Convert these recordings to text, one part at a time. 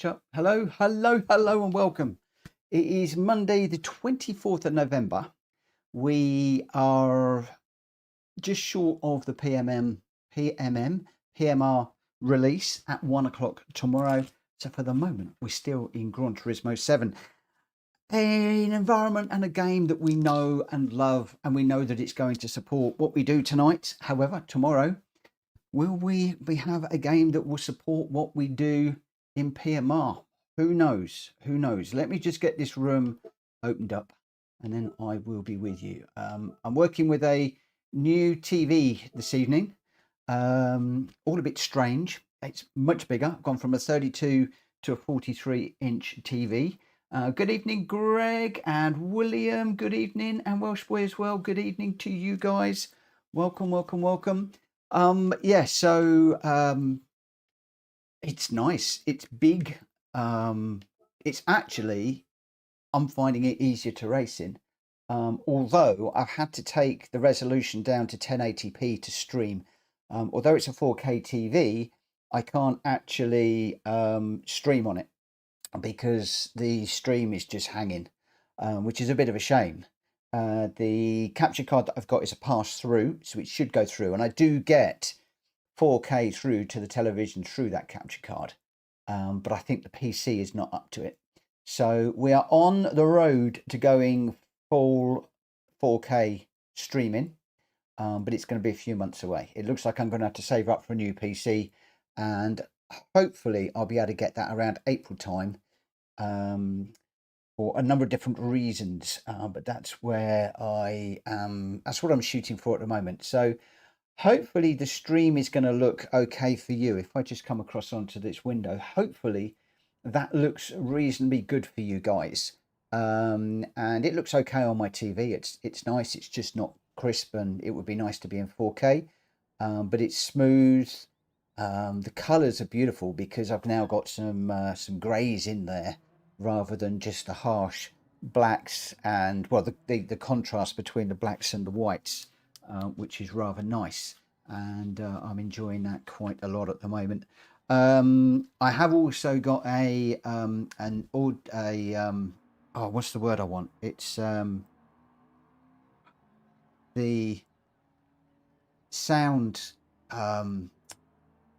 Up. Hello, hello, hello, and welcome. It is Monday, the 24th of November. We are just short of the PMR release at 1 o'clock tomorrow. So for the moment, we're still in Gran Turismo 7, an environment and a game that we know and love, and we know that it's going to support what we do tonight. However, tomorrow, will we have a game that will support what we do in PMR? Who knows? Who knows? Let me just get this room opened up and then I will be with you. I'm working with a new TV this evening. All a bit strange. It's much bigger. I've gone from a 32 to a 43-inch TV. Good evening, Greg and William. Good evening, and Welsh Boy as well. Good evening to you guys. Welcome, welcome, welcome. Yeah, so it's nice. It's big. It's actually, I'm finding it easier to race in. Although I've had to take the resolution down to 1080p to stream. Although it's a 4K TV, I can't actually stream on it because the stream is just hanging, which is a bit of a shame. The capture card that I've got is a pass-through, so it should go through, and I do get 4K through to the television through that capture card, but I think the PC is not up to it. So we are on the road to going full 4K streaming, but it's going to be a few months away. It looks like I'm going to have to save up for a new PC, and hopefully I'll be able to get that around April time, for a number of different reasons, but that's where I am. That's what I'm shooting for at the moment. So hopefully the stream is going to look okay for you. If I just come across onto this window, hopefully that looks reasonably good for you guys. And it looks okay on my TV. It's nice. It's just not crisp, and it would be nice to be in 4K, but it's smooth. The colors are beautiful because I've now got some grays in there rather than just the harsh blacks, and well, the contrast between the blacks and the whites, which is rather nice, and I'm enjoying that quite a lot at the moment. I have also got a what's the word I want? It's the sound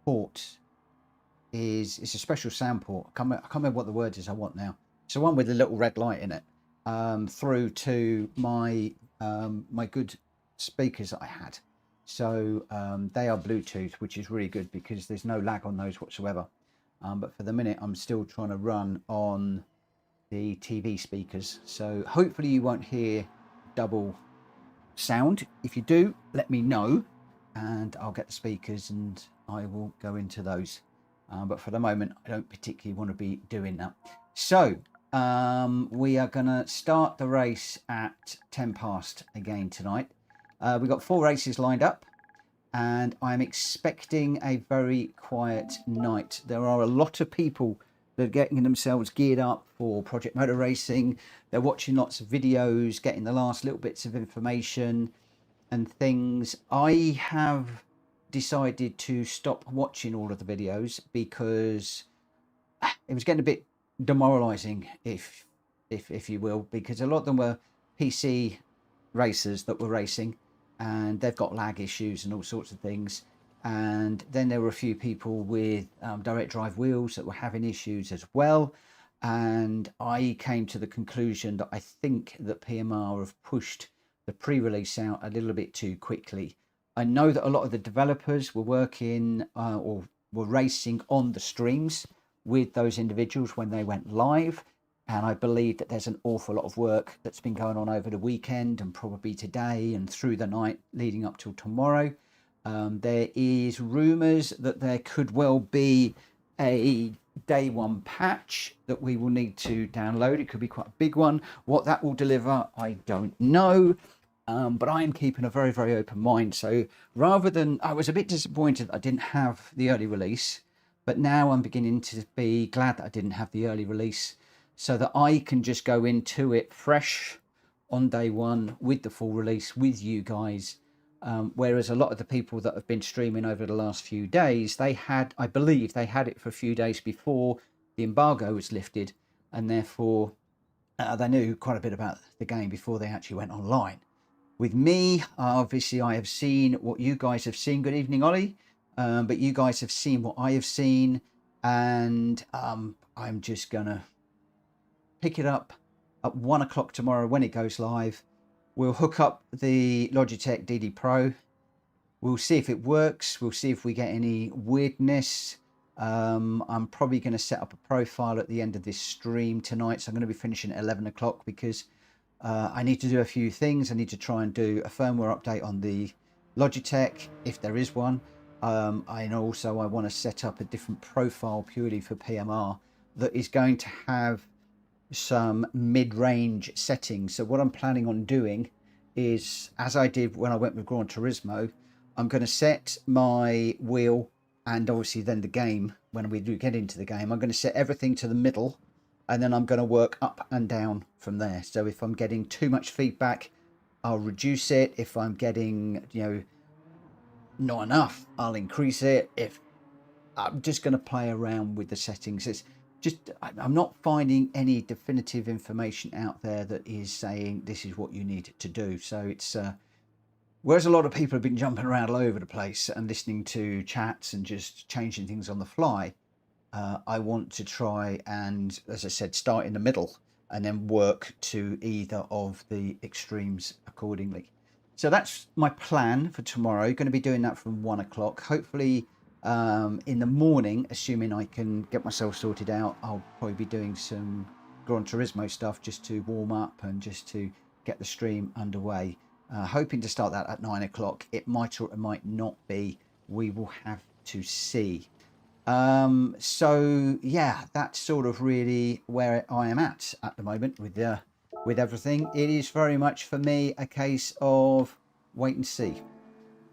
port is a special sound port. I can't remember what the word is I want now. It's the one with the little red light in it, through to my my good speakers that I had. So they are Bluetooth, which is really good because there's no lag on those whatsoever. But for the minute, I'm still trying to run on the TV speakers. So hopefully you won't hear double sound. If you do, let me know, and I'll get the speakers and I will go into those. But for the moment, I don't particularly want to be doing that. So we are going to start the race at 10 past again tonight. We've got 4 races lined up, and I'm expecting a very quiet night. There are a lot of people that are getting themselves geared up for Project Motor Racing. They're watching lots of videos, getting the last little bits of information and things. I have decided to stop watching all of the videos because it was getting a bit demoralizing, if you will, because a lot of them were PC racers that were racing, and they've got lag issues and all sorts of things. And then there were a few people with direct drive wheels that were having issues as well. And I came to the conclusion that I think that PMR have pushed the pre-release out a little bit too quickly. I know that a lot of the developers were working or were racing on the streams with those individuals when they went live. And I believe that there's an awful lot of work that's been going on over the weekend and probably today and through the night leading up till tomorrow. There is rumours that there could well be a day one patch that we will need to download. It could be quite a big one. What that will deliver, I don't know. But I am keeping a very, very open mind. So rather than, I was a bit disappointed that I didn't have the early release, but now I'm beginning to be glad that I didn't have the early release, so that I can just go into it fresh on day one with the full release with you guys. Whereas a lot of the people that have been streaming over the last few days, they had, I believe they had it for a few days before the embargo was lifted, and therefore they knew quite a bit about the game before they actually went online. With me, obviously, I have seen what you guys have seen. Good evening, Ollie. But you guys have seen what I have seen, and I'm just gonna pick it up at 1 o'clock tomorrow when it goes live. We'll hook up the Logitech DD Pro. We'll see if it works. We'll see if we get any weirdness. I'm probably going to set up a profile at the end of this stream tonight. So I'm going to be finishing at 11 o'clock because I need to do a few things. I need to try and do a firmware update on the Logitech, if there is one. And also I want to set up a different profile purely for PMR that is going to have some mid-range settings. So what I'm planning on doing is, as I did when I went with Gran Turismo, I'm going to set my wheel and obviously then the game, when we do get into the game, I'm going to set everything to the middle, and then I'm going to work up and down from there. So if I'm getting too much feedback, I'll reduce it. If I'm getting, not enough, I'll increase it. If I'm just going to play around with the settings. It's just, I'm not finding any definitive information out there that is saying this is what you need to do. So it's whereas a lot of people have been jumping around all over the place and listening to chats and just changing things on the fly, I want to try and, as I said, start in the middle and then work to either of the extremes accordingly. So that's my plan for tomorrow. Going to be doing that from 1 o'clock. Hopefully in the morning, assuming I can get myself sorted out, I'll probably be doing some Gran Turismo stuff just to warm up and just to get the stream underway. Hoping to start that at 9 o'clock. It might or it might not be. We will have to see. So yeah, that's sort of really where I am at the moment with everything. It is very much for me a case of wait and see.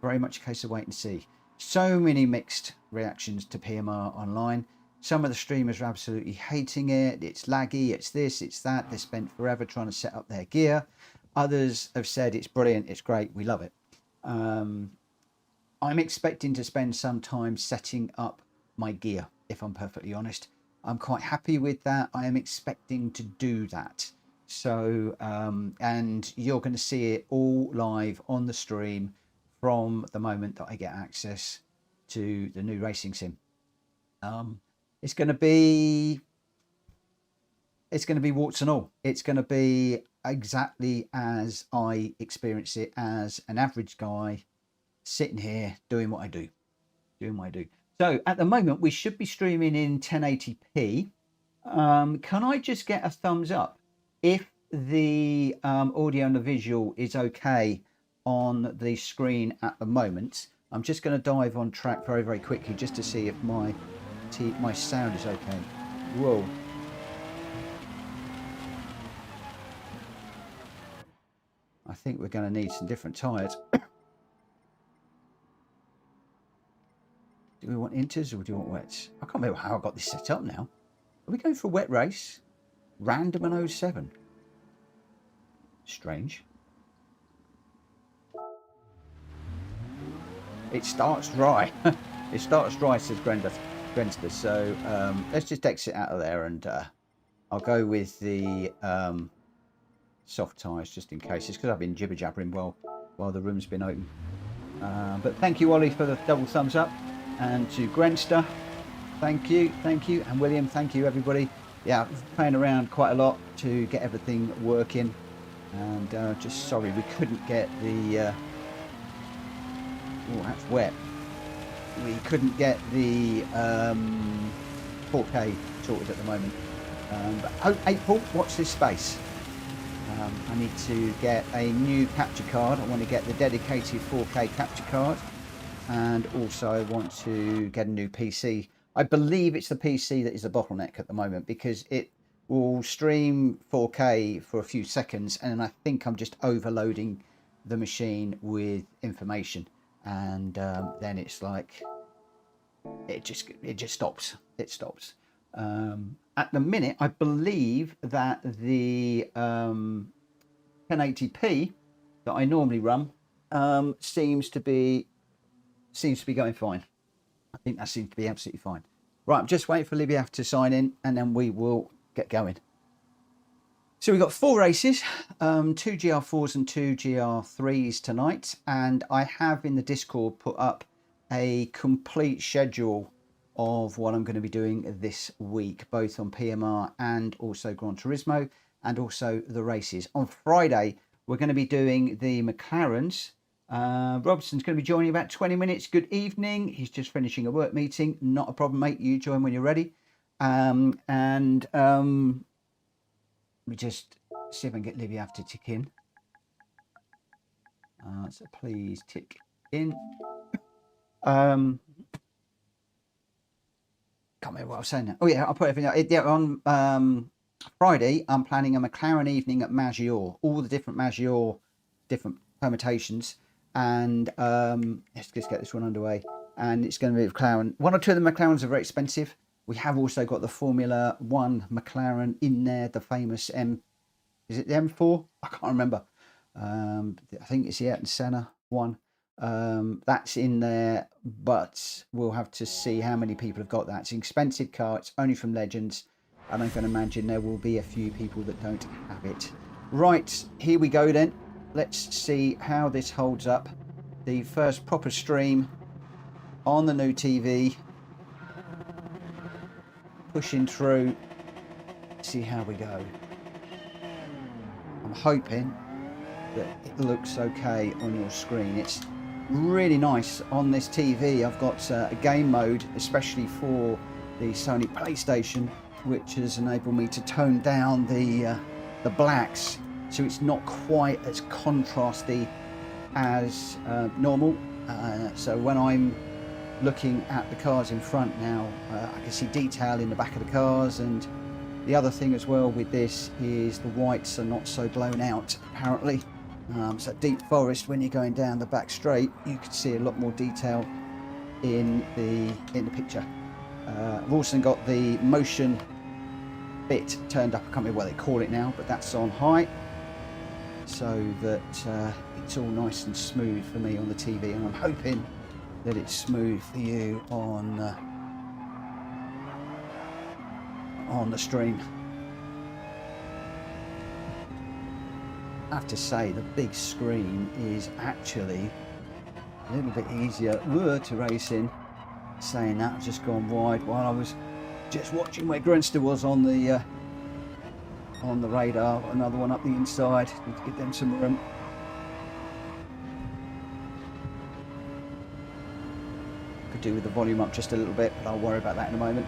Very much a case of wait and see. So many mixed reactions to PMR online. Some of the streamers are absolutely hating it. It's laggy, it's this, it's that. They spent forever trying to set up their gear. Others have said it's brilliant, it's great, we love it. I'm expecting to spend some time setting up my gear, if I'm perfectly honest. I'm quite happy with that. I am expecting to do that. So, and you're going to see it all live on the stream from the moment that I get access to the new racing sim. It's going to be warts and all. It's going to be exactly as I experience it as an average guy sitting here doing what I do. So at the moment we should be streaming in 1080p. Can I just get a thumbs up if the audio and the visual is okay on the screen at the moment? I'm just going to dive on track very, very quickly just to see if my sound is okay. Whoa. I think we're going to need some different tyres. Do we want inters or do we want wets? I can't remember how I got this set up now. Are we going for a wet race? Random and 07. Strange. It starts dry. It starts dry, says Grenster. So let's just exit out of there and I'll go with the soft tyres just in case. It's because I've been jibber jabbering while the room's been open. But thank you, Ollie, for the double thumbs up, and to Grenster, thank you, and William, thank you, everybody. Yeah, playing around quite a lot to get everything working, and just sorry we couldn't get the oh, that's wet. We couldn't get the 4K sorted at the moment, but oh, April, watch this space. I need to get a new capture card. I want to get the dedicated 4K capture card, and also I want to get a new PC. I believe it's the PC that is the bottleneck at the moment, because it will stream 4K for a few seconds and I think I'm just overloading the machine with information, and then it's like it just stops. It stops. At the minute, I believe that the 1080p that I normally run seems to be going fine. I think that seems to be absolutely fine. Right, I'm just waiting for Libya to sign in, and then we will get going. So we've got 4 races, 2 GR4s and 2 GR3s tonight, and I have in the Discord put up a complete schedule of what I'm going to be doing this week, both on PMR and also Gran Turismo, and also the races. On Friday, we're going to be doing the McLarens. Robson's going to be joining about 20 minutes. Good evening. He's just finishing a work meeting. Not a problem, mate. You join when you're ready. Let me just see if I can get Libby to tick in. So please tick in. Can't remember what I was saying now. Oh yeah, I'll put everything out. Yeah, on Friday, I'm planning a McLaren evening at Maggiore. All the different Maggiore, different permutations. And let's just get this one underway. And it's going to be McLaren. 1 or 2 of the McLarens are very expensive. We have also got the Formula 1 McLaren in there, the famous is it the M4? I can't remember. I think it's the Ayrton Senna one. That's in there, but we'll have to see how many people have got that. It's an expensive car. It's only from Legends, and I can imagine there will be a few people that don't have it. Right, here we go then. Let's see how this holds up. The first proper stream on the new TV. Pushing through, see how we go. I'm hoping that it looks okay on your screen. It's really nice on this TV. I've got a game mode, especially for the Sony PlayStation, which has enabled me to tone down the blacks, so it's not quite as contrasty as normal. So when I'm looking at the cars in front now, I can see detail in the back of the cars. And the other thing as well with this is the whites are not so blown out apparently. So deep forest, when you're going down the back straight, you can see a lot more detail in the picture. I've also got the motion bit turned up. I can't remember what they call it now, but that's on high, so that it's all nice and smooth for me on the TV, and I'm hoping that it's smooth for you on the stream. I have to say the big screen is actually a little bit easier to race in. Saying that, I've just gone wide while I was just watching where Grunster was on the radar. Another one up the inside. Need to get them some room. Could do with the volume up just a little bit, but I'll worry about that in a moment.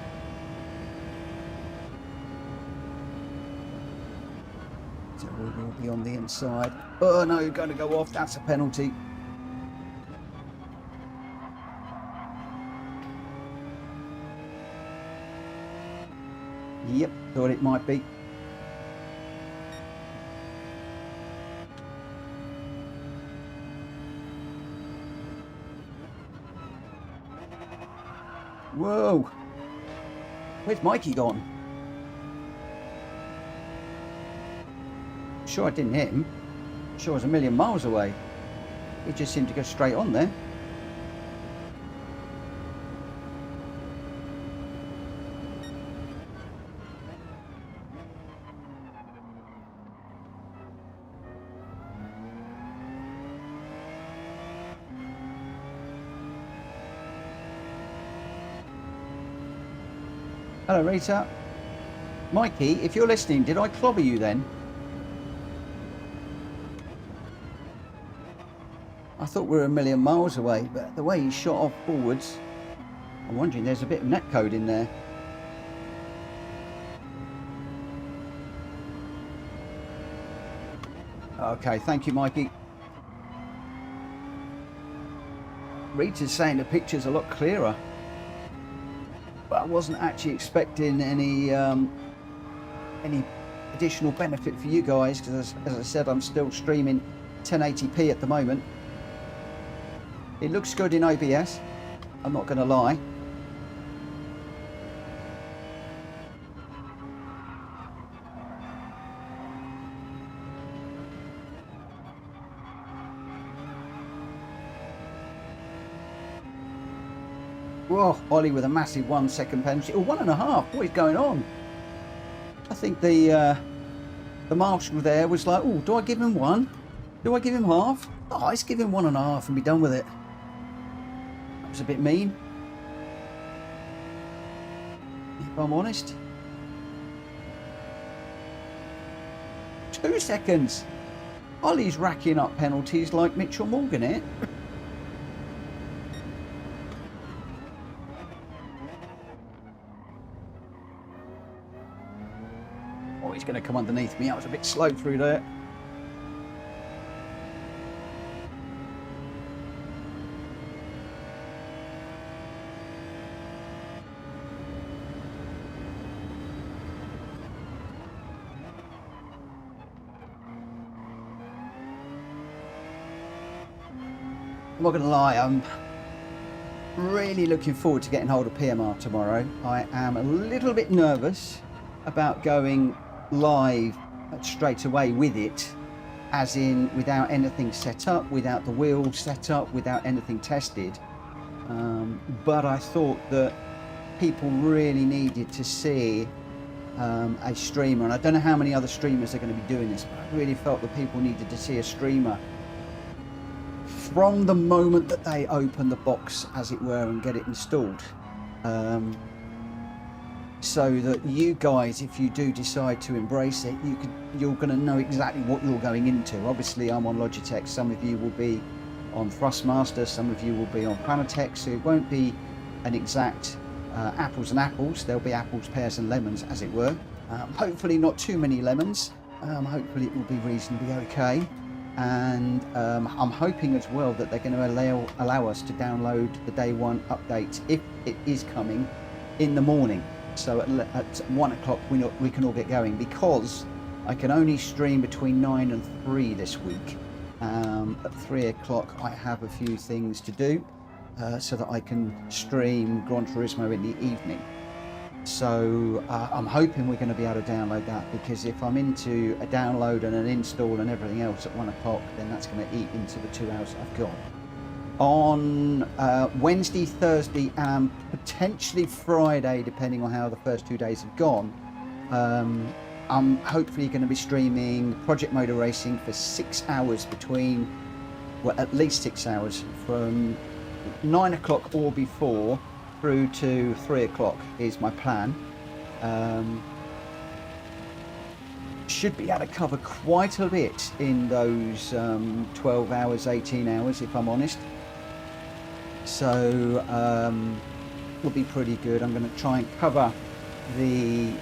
So we will be on the inside. Oh no, you're going to go off. That's a penalty. Yep, thought it might be. Whoa! Where's Mikey gone? Sure I didn't hit him. Sure I was a million miles away. He just seemed to go straight on there. Hello Rita. Mikey, if you're listening, did I clobber you then? I thought we were a million miles away, but the way he shot off forwards, I'm wondering there's a bit of netcode in there. Okay, thank you Mikey. Rita's saying the picture's a lot clearer. But I wasn't actually expecting any additional benefit for you guys, because as I said, I'm still streaming 1080p at the moment. It looks good in OBS, I'm not going to lie. Oh, Ollie with a massive 1 second penalty. Oh, 1.5. What is going on? I think the marshal there was like, oh, do I give him 1? Do I give him half? Oh, let's give him 1.5 and be done with it. That was a bit mean, if I'm honest. 2 seconds. Ollie's racking up penalties like Mitchell Morgan, eh? Oh, he's going to come underneath me. I was a bit slow through there. I'm not going to lie, I'm really looking forward to getting hold of PMR tomorrow. I am a little bit nervous about going live straight away with it, as in without anything set up, without the wheels set up, without anything tested. But I thought that people really needed to see a streamer, and I don't know how many other streamers are going to be doing this, but I really felt that people needed to see a streamer from the moment that they open the box, as it were, and get it installed, so that you guys, if you do decide to embrace it, you're going to know exactly what you're going into. Obviously I'm on Logitech, some of you will be on Thrustmaster, some of you will be on Planetech, so it won't be an exact apples and apples. There'll be apples, pears and lemons, as it were. Hopefully not too many lemons. Hopefully it will be reasonably okay. And I'm hoping as well that they're going to allow us to download the day 1 update, if it is coming, in the morning. So at 1 o'clock we can all get going, because I can only stream between 9 and 3 this week. At 3 o'clock I have a few things to do, so that I can stream Gran Turismo in the evening. So I'm hoping we're going to be able to download that, because if I'm into a download and an install and everything else at 1 o'clock, then that's going to eat into the 2 hours I've got. On Wednesday, Thursday and potentially Friday, depending on how the first 2 days have gone, I'm hopefully going to be streaming Project Motor Racing for 6 hours between, well, at least 6 hours, from 9 o'clock or before through to 3 o'clock is my plan. Should be able to cover quite a bit in those 12 hours, 18 hours, if I'm honest. So will be pretty good. I'm going to try and cover the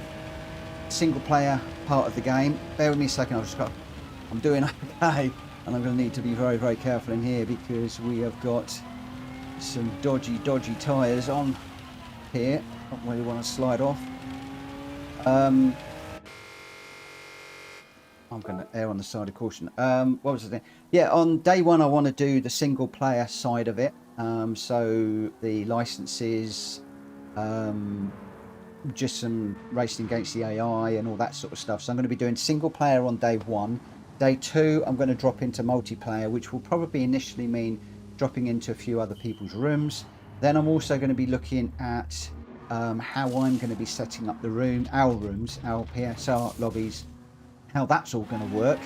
single player part of the game. Bear with me a second, I'm doing okay, and I'm going to need to be very, very careful in here, because we have got some dodgy tyres on here. Don't really want to slide off. I'm going to err on the side of caution. What was the thing? Yeah, on day 1 I want to do the single player side of it. So the licenses, just some racing against the AI and all that sort of stuff. So I'm going to be doing single player on day 1. Day 2 I'm going to drop into multiplayer, which will probably initially mean dropping into a few other people's rooms. Then I'm also going to be looking at how I'm going to be setting up the our rooms, our PSR lobbies, how that's all going to work.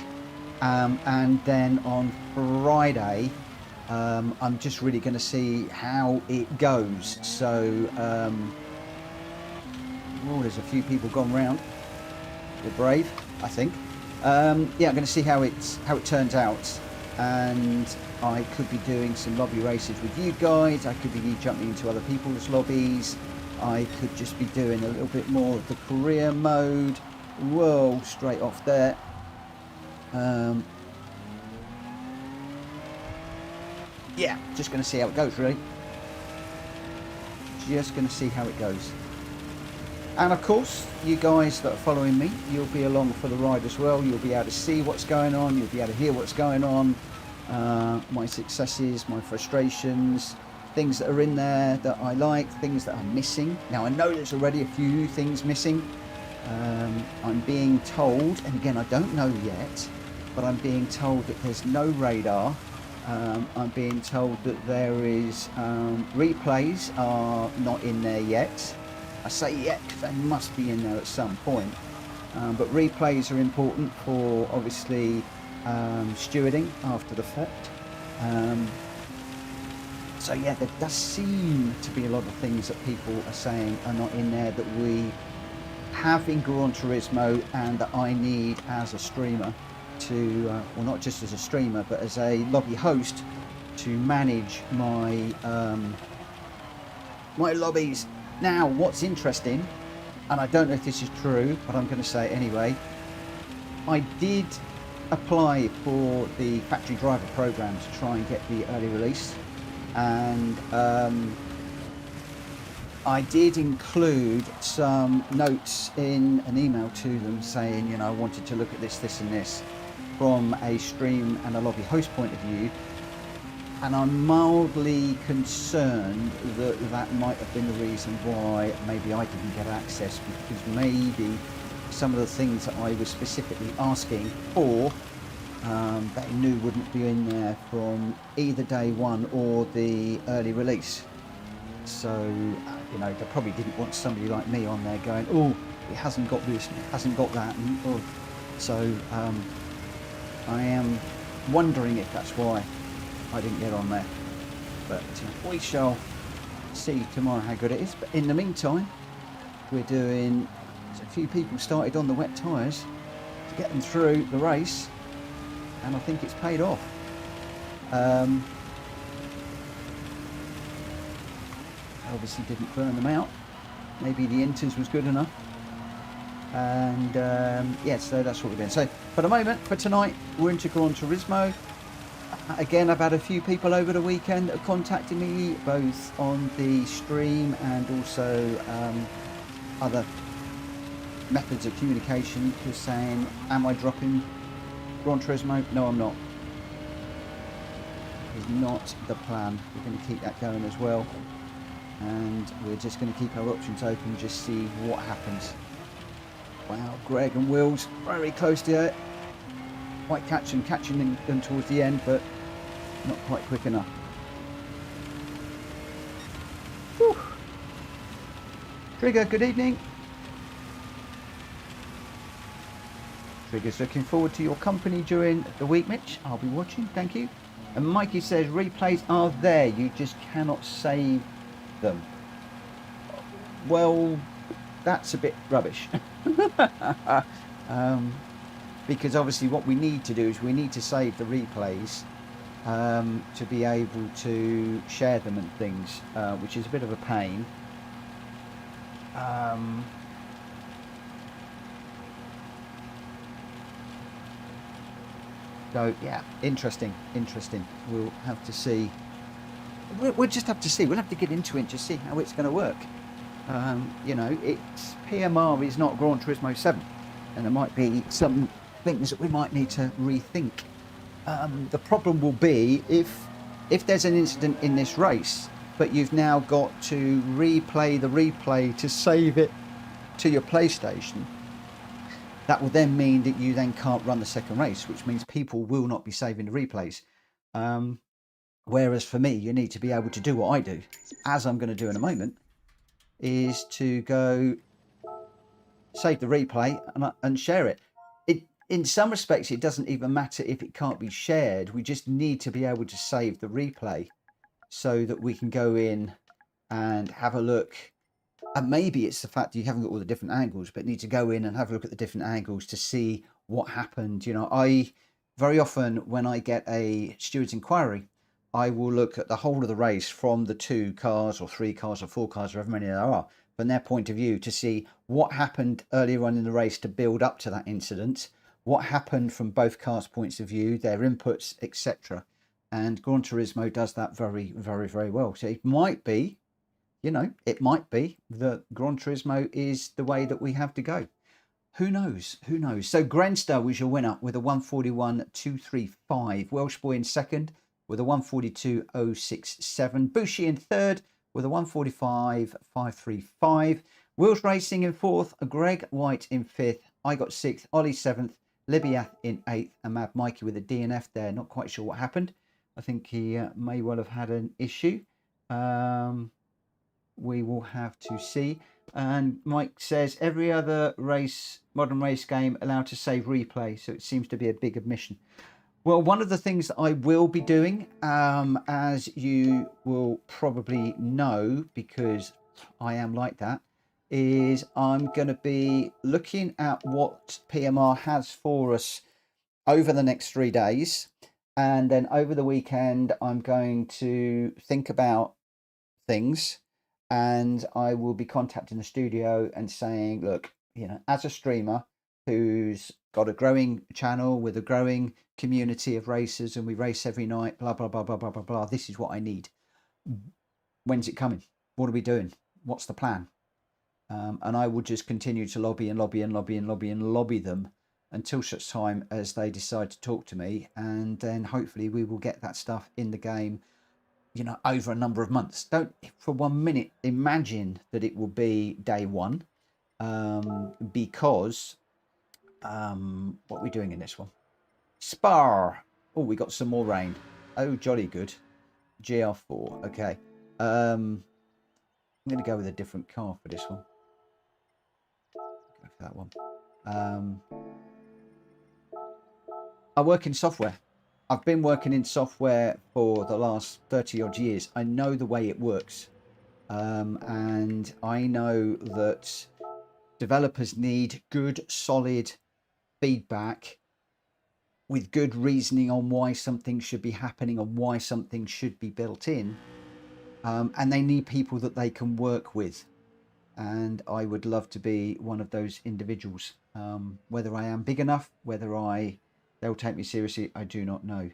And then on Friday, I'm just really going to see how it goes. So, there's a few people gone round. They're brave, I think. Yeah, I'm going to see how it turns out, and I could be doing some lobby races with you guys. I could be jumping into other people's lobbies. I could just be doing a little bit more of the career mode. Whoa, straight off there. Yeah, just going to see how it goes, really. Just going to see how it goes. And of course, you guys that are following me, you'll be along for the ride as well. You'll be able to see what's going on. You'll be able to hear what's going on. My successes, my frustrations, things that are in there that I like, things that are missing. Now, I know there's already a few things missing. I'm being told, and again, I don't know yet, but I'm being told that there's no radar I'm being told that there is replays are not in there yet. I say yet because they must be in there at some point. But replays are important for obviously stewarding after the fact. So yeah, there does seem to be a lot of things that people are saying are not in there that we have in Gran Turismo and that I need as a streamer to, well, not just as a streamer, but as a lobby host to manage my my lobbies. Now, what's interesting, and I don't know if this is true, but I'm going to say it anyway, I did apply for the factory driver program to try and get the early release, and I did include some notes in an email to them saying, you know, I wanted to look at this, this and this from a stream and a lobby host point of view, and I'm mildly concerned that that might have been the reason why maybe I didn't get access, because maybe some of the things that I was specifically asking for they knew wouldn't be in there from either day one or the early release. So, you know, they probably didn't want somebody like me on there going, oh, it hasn't got this, it hasn't got that. And, oh. So, I am wondering if that's why I didn't get on there. But we shall see tomorrow how good it is. But in the meantime, we're doing, a few people started on the wet tyres to get them through the race. And I think it's paid off. Obviously didn't burn them out. Maybe the inters was good enough. And yeah, so that's what we're doing. So for the moment, for tonight, we're into Gran Turismo. Again, I've had a few people over the weekend that have contacted me, both on the stream and also other methods of communication, just saying, am I dropping Gran Turismo? No, I'm not. It's not the plan. We're going to keep that going as well. And we're just going to keep our options open, just see what happens. Wow, Greg and Will's very close to it. Quite catching them towards the end, but not quite quick enough. Whew. Trigger, good evening. Trigger's looking forward to your company during the week, Mitch. I'll be watching, thank you. And Mikey says replays are there, you just cannot save them. Well, that's a bit rubbish. Because obviously what we need to do is we need to save the replays to be able to share them and things, which is a bit of a pain. So yeah, interesting. We'll have to see. We'll just have to see. We'll have to get into it to see how it's going to work. You know, it's PMR is not Gran Turismo 7, and there might be some things that we might need to rethink. The problem will be if there's an incident in this race, but you've now got to replay the replay to save it to your PlayStation. That will then mean that you then can't run the second race, which means people will not be saving the replays. Whereas for me, you need to be able to do what I do, as I'm going to do in a moment, is to go save the replay and share it. In some respects, it doesn't even matter if it can't be shared. We just need to be able to save the replay so that we can go in and have a look. And maybe it's the fact that you haven't got all the different angles, but need to go in and have a look at the different angles to see what happened. You know, I very often, when I get a steward's inquiry, I will look at the whole of the race from the 2 cars or 3 cars or 4 cars, or however many there are, from their point of view, to see what happened earlier on in the race to build up to that incident, what happened from both cars' points of view, their inputs, etc. And Gran Turismo does that very, very, very well. So it might be, you know, it might be that Gran Turismo is the way that we have to go. Who knows? Who knows? So Grenster was your winner with a 141.235. Welsh Boy in second with a 142.067. Bushi in third with a 145.535. Wheels Racing in fourth. Greg White in fifth. I got sixth. Ollie seventh. Libyath in eighth. And Mad Mikey with a DNF there. Not quite sure what happened. I think he may well have had an issue. We will have to see. And Mike says every other modern race game allowed to save replay, so it seems to be a big admission. Well, one of the things that I will be doing, as you will probably know, because I am like that, is I'm going to be looking at what PMR has for us over the next 3 days. And then over the weekend, I'm going to think about things, and I will be contacting the studio and saying, look, you know, as a streamer who's got a growing channel with a growing community of racers, and we race every night, blah, blah, blah, blah, blah, blah, blah. This is what I need. When's it coming? What are we doing? What's the plan? And I will just continue to lobby and lobby and lobby and lobby and lobby them until such time as they decide to talk to me. And then hopefully we will get that stuff in the game, you know, over a number of months. Don't for 1 minute imagine that it will be day one, because what are we doing in this one? Spar. Oh, we got some more rain. Oh, jolly good. GR4. Okay. I'm going to go with a different car for this one. Go for that one. I work in software. I've been working in software for the last 30 odd years. I know the way it works. And I know that developers need good, solid feedback with good reasoning on why something should be happening and why something should be built in. And they need people that they can work with. And I would love to be one of those individuals. Whether I am big enough, whether they'll take me seriously, I do not know.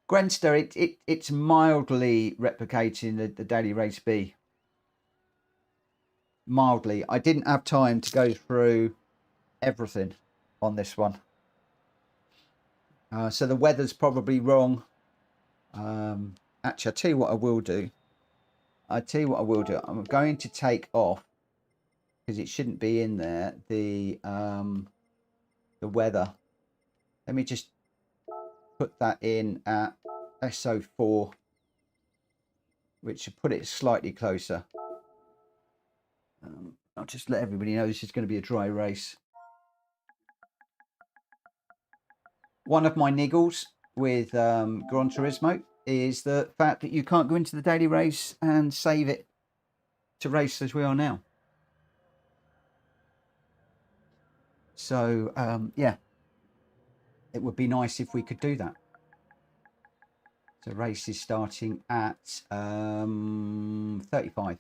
Grenster, it's mildly replicating the Daily Race B. Mildly. I didn't have time to go through everything on this one. So the weather's probably wrong. Actually, I'll tell you what I will do. I'm going to take off, because it shouldn't be in there, the weather. Let me just put that in at SO4, which should put it slightly closer. I'll just let everybody know this is going to be a dry race. One of my niggles with Gran Turismo is the fact that you can't go into the daily race and save it to race as we are now. So, yeah, it would be nice if we could do that. So race is starting at 35.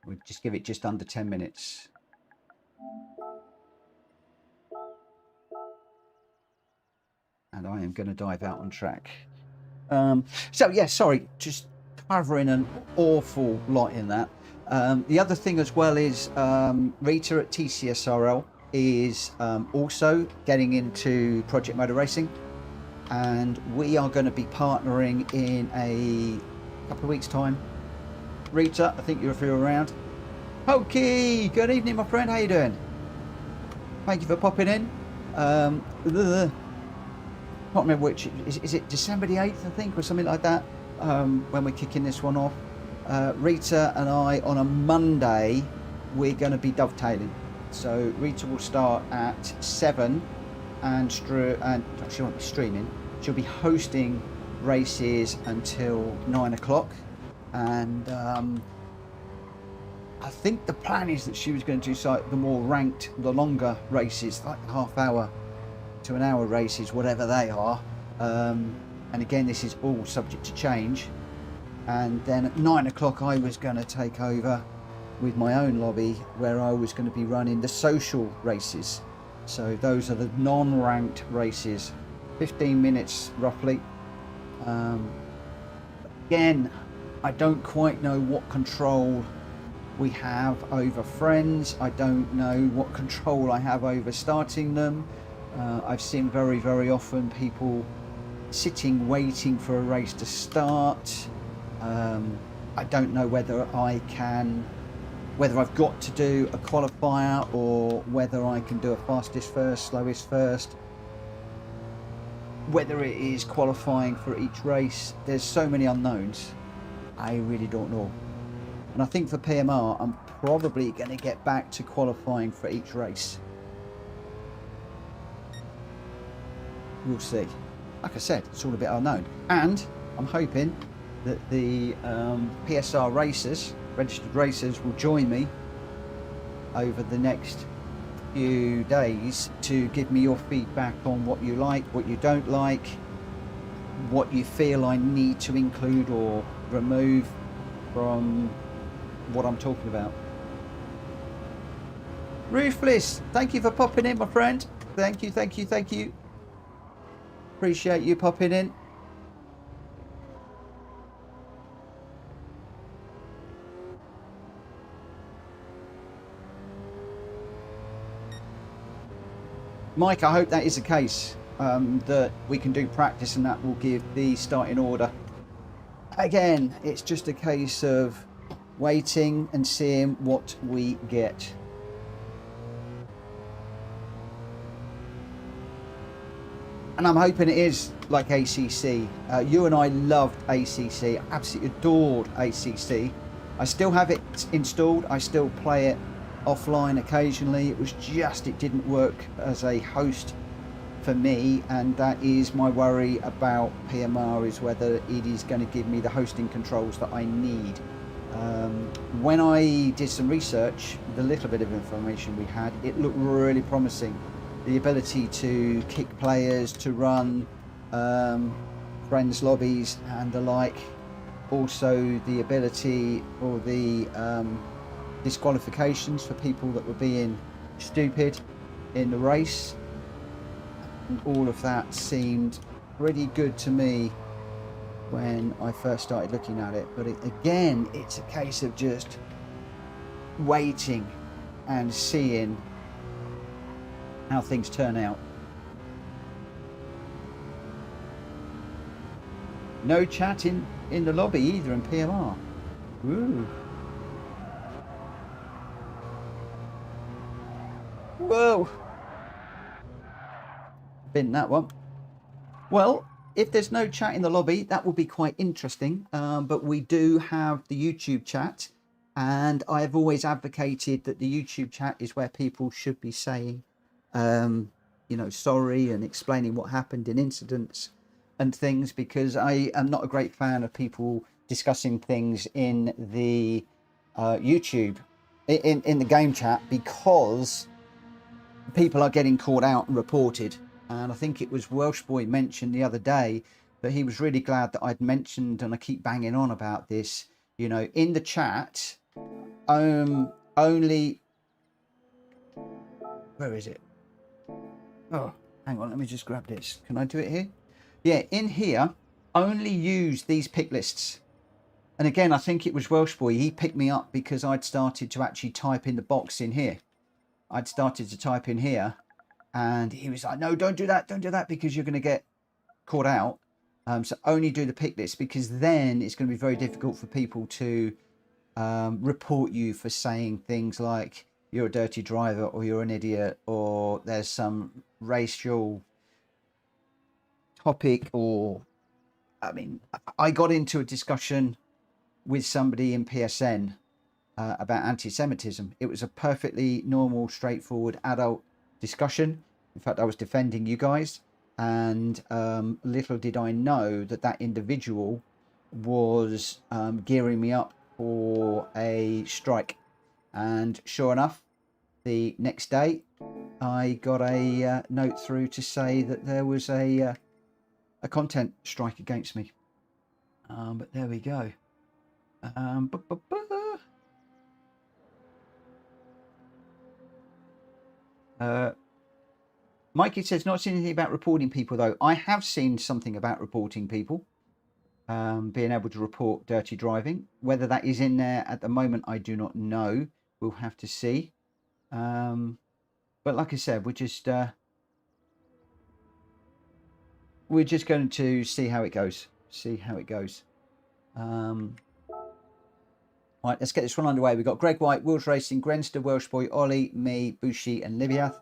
We'll just give it just under 10 minutes. And I am going to dive out on track. So, yeah, sorry, just covering an awful lot in that. The other thing as well is Rita at TCSRL is also getting into project motor racing. And we are going to be partnering in a couple of weeks' time. Rita, I think you're around. Pokey, good evening, my friend. How you doing? Thank you for popping in. Can't remember which. Is it December the 8th, I think, or something like that? When we're kicking this one off. Rita and I, on a Monday, we're going to be dovetailing. So Rita will start at 7, and she won't be streaming. She'll be hosting races until 9 o'clock. And I think the plan is that she was going to do the more ranked, the longer races, like half-hour to an hour races, whatever they are. And again, this is all subject to change. And then at 9 o'clock, I was going to take over with my own lobby, where I was going to be running the social races. So those are the non-ranked races, 15 minutes roughly. Again, I don't quite know what control we have over friends. I don't know what control I have over starting them. I've seen very, very often people sitting waiting for a race to start. I don't know whether I've got to do a qualifier or whether I can do a fastest first, slowest first. whether it is qualifying for each race, there's so many unknowns. I really don't know. And I think for PMR, I'm probably going to get back to qualifying for each race. We'll see. Like I said, it's all a bit unknown. And I'm hoping that the PSR racers, registered racers, will join me over the next few days to give me your feedback on what you like, what you don't like, what you feel I need to include or remove from what I'm talking about. Ruthless, thank you for popping in, my friend. Thank you, thank you, thank you. Appreciate you popping in. Mike, I hope that is the case, that we can do practice and that will give the starting order. Again, it's just a case of waiting and seeing what we get. And I'm hoping it is like ACC. You and I loved ACC, absolutely adored ACC. I still have it installed, I still play it offline occasionally. It was just, it didn't work as a host for me, and that is my worry about PMR, is whether it is going to give me the hosting controls that I need. When I did some research, the little bit of information we had, it looked really promising. The ability to kick players, to run friends lobbies and the like. Also the ability for the disqualifications for people that were being stupid in the race. And all of that seemed pretty good to me when I first started looking at it. But again, it's a case of just waiting and seeing how things turn out. No chat in the lobby either in PMR. Ooh. Whoa. Been that one. Well, if there's no chat in the lobby, that will be quite interesting. But we do have the YouTube chat, and I've always advocated that the YouTube chat is where people should be saying, you know, sorry and explaining what happened in incidents and things, because I am not a great fan of people discussing things in the YouTube, in the game chat, because people are getting caught out and reported. And I think it was Welsh Boy mentioned the other day that he was really glad that I'd mentioned, and I keep banging on about this, you know, in the chat, only, where is it? Oh, hang on, let me just grab this. Can I do it here? Yeah, in here, only use these pick lists. And again, I think it was Welsh Boy. He picked me up because I'd started to actually type in the box in here. I'd started to type in here, and he was like, no, don't do that, because you're going to get caught out. So only do the pick list, because then it's going to be very difficult for people to report you for saying things like you're a dirty driver, or you're an idiot, or there's some racial topic. Or, I mean, I got into a discussion with somebody in PSN about anti-Semitism. It was a perfectly normal, straightforward adult discussion. In fact, I was defending you guys, and little did I know that that individual was gearing me up for a strike. And sure enough, the next day I got a note through to say that there was a content strike against me. But there we go. Mikey says, not seen anything about reporting people, though. I have seen something about reporting people, being able to report dirty driving. Whether that is in there at the moment, I do not know. We'll have to see. But like I said, we're just going to see how it goes. Right, let's get this one underway. We've got Greg White, Wheels Racing, Grenster, Welsh Boy, Ollie, me, Bushi, and Libiath.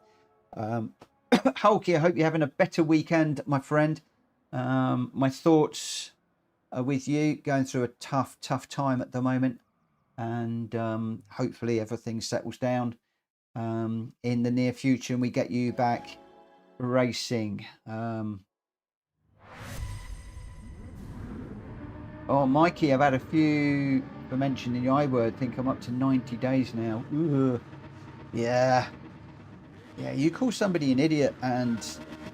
Hulky, I hope you're having a better weekend, my friend. My thoughts are with you, going through a tough time at the moment, and hopefully everything settles down in the near future and we get you back racing. Oh, Mikey, I've had a few for mentioning the I word. I think I'm up to 90 days now. Ugh. Yeah, you call somebody an idiot and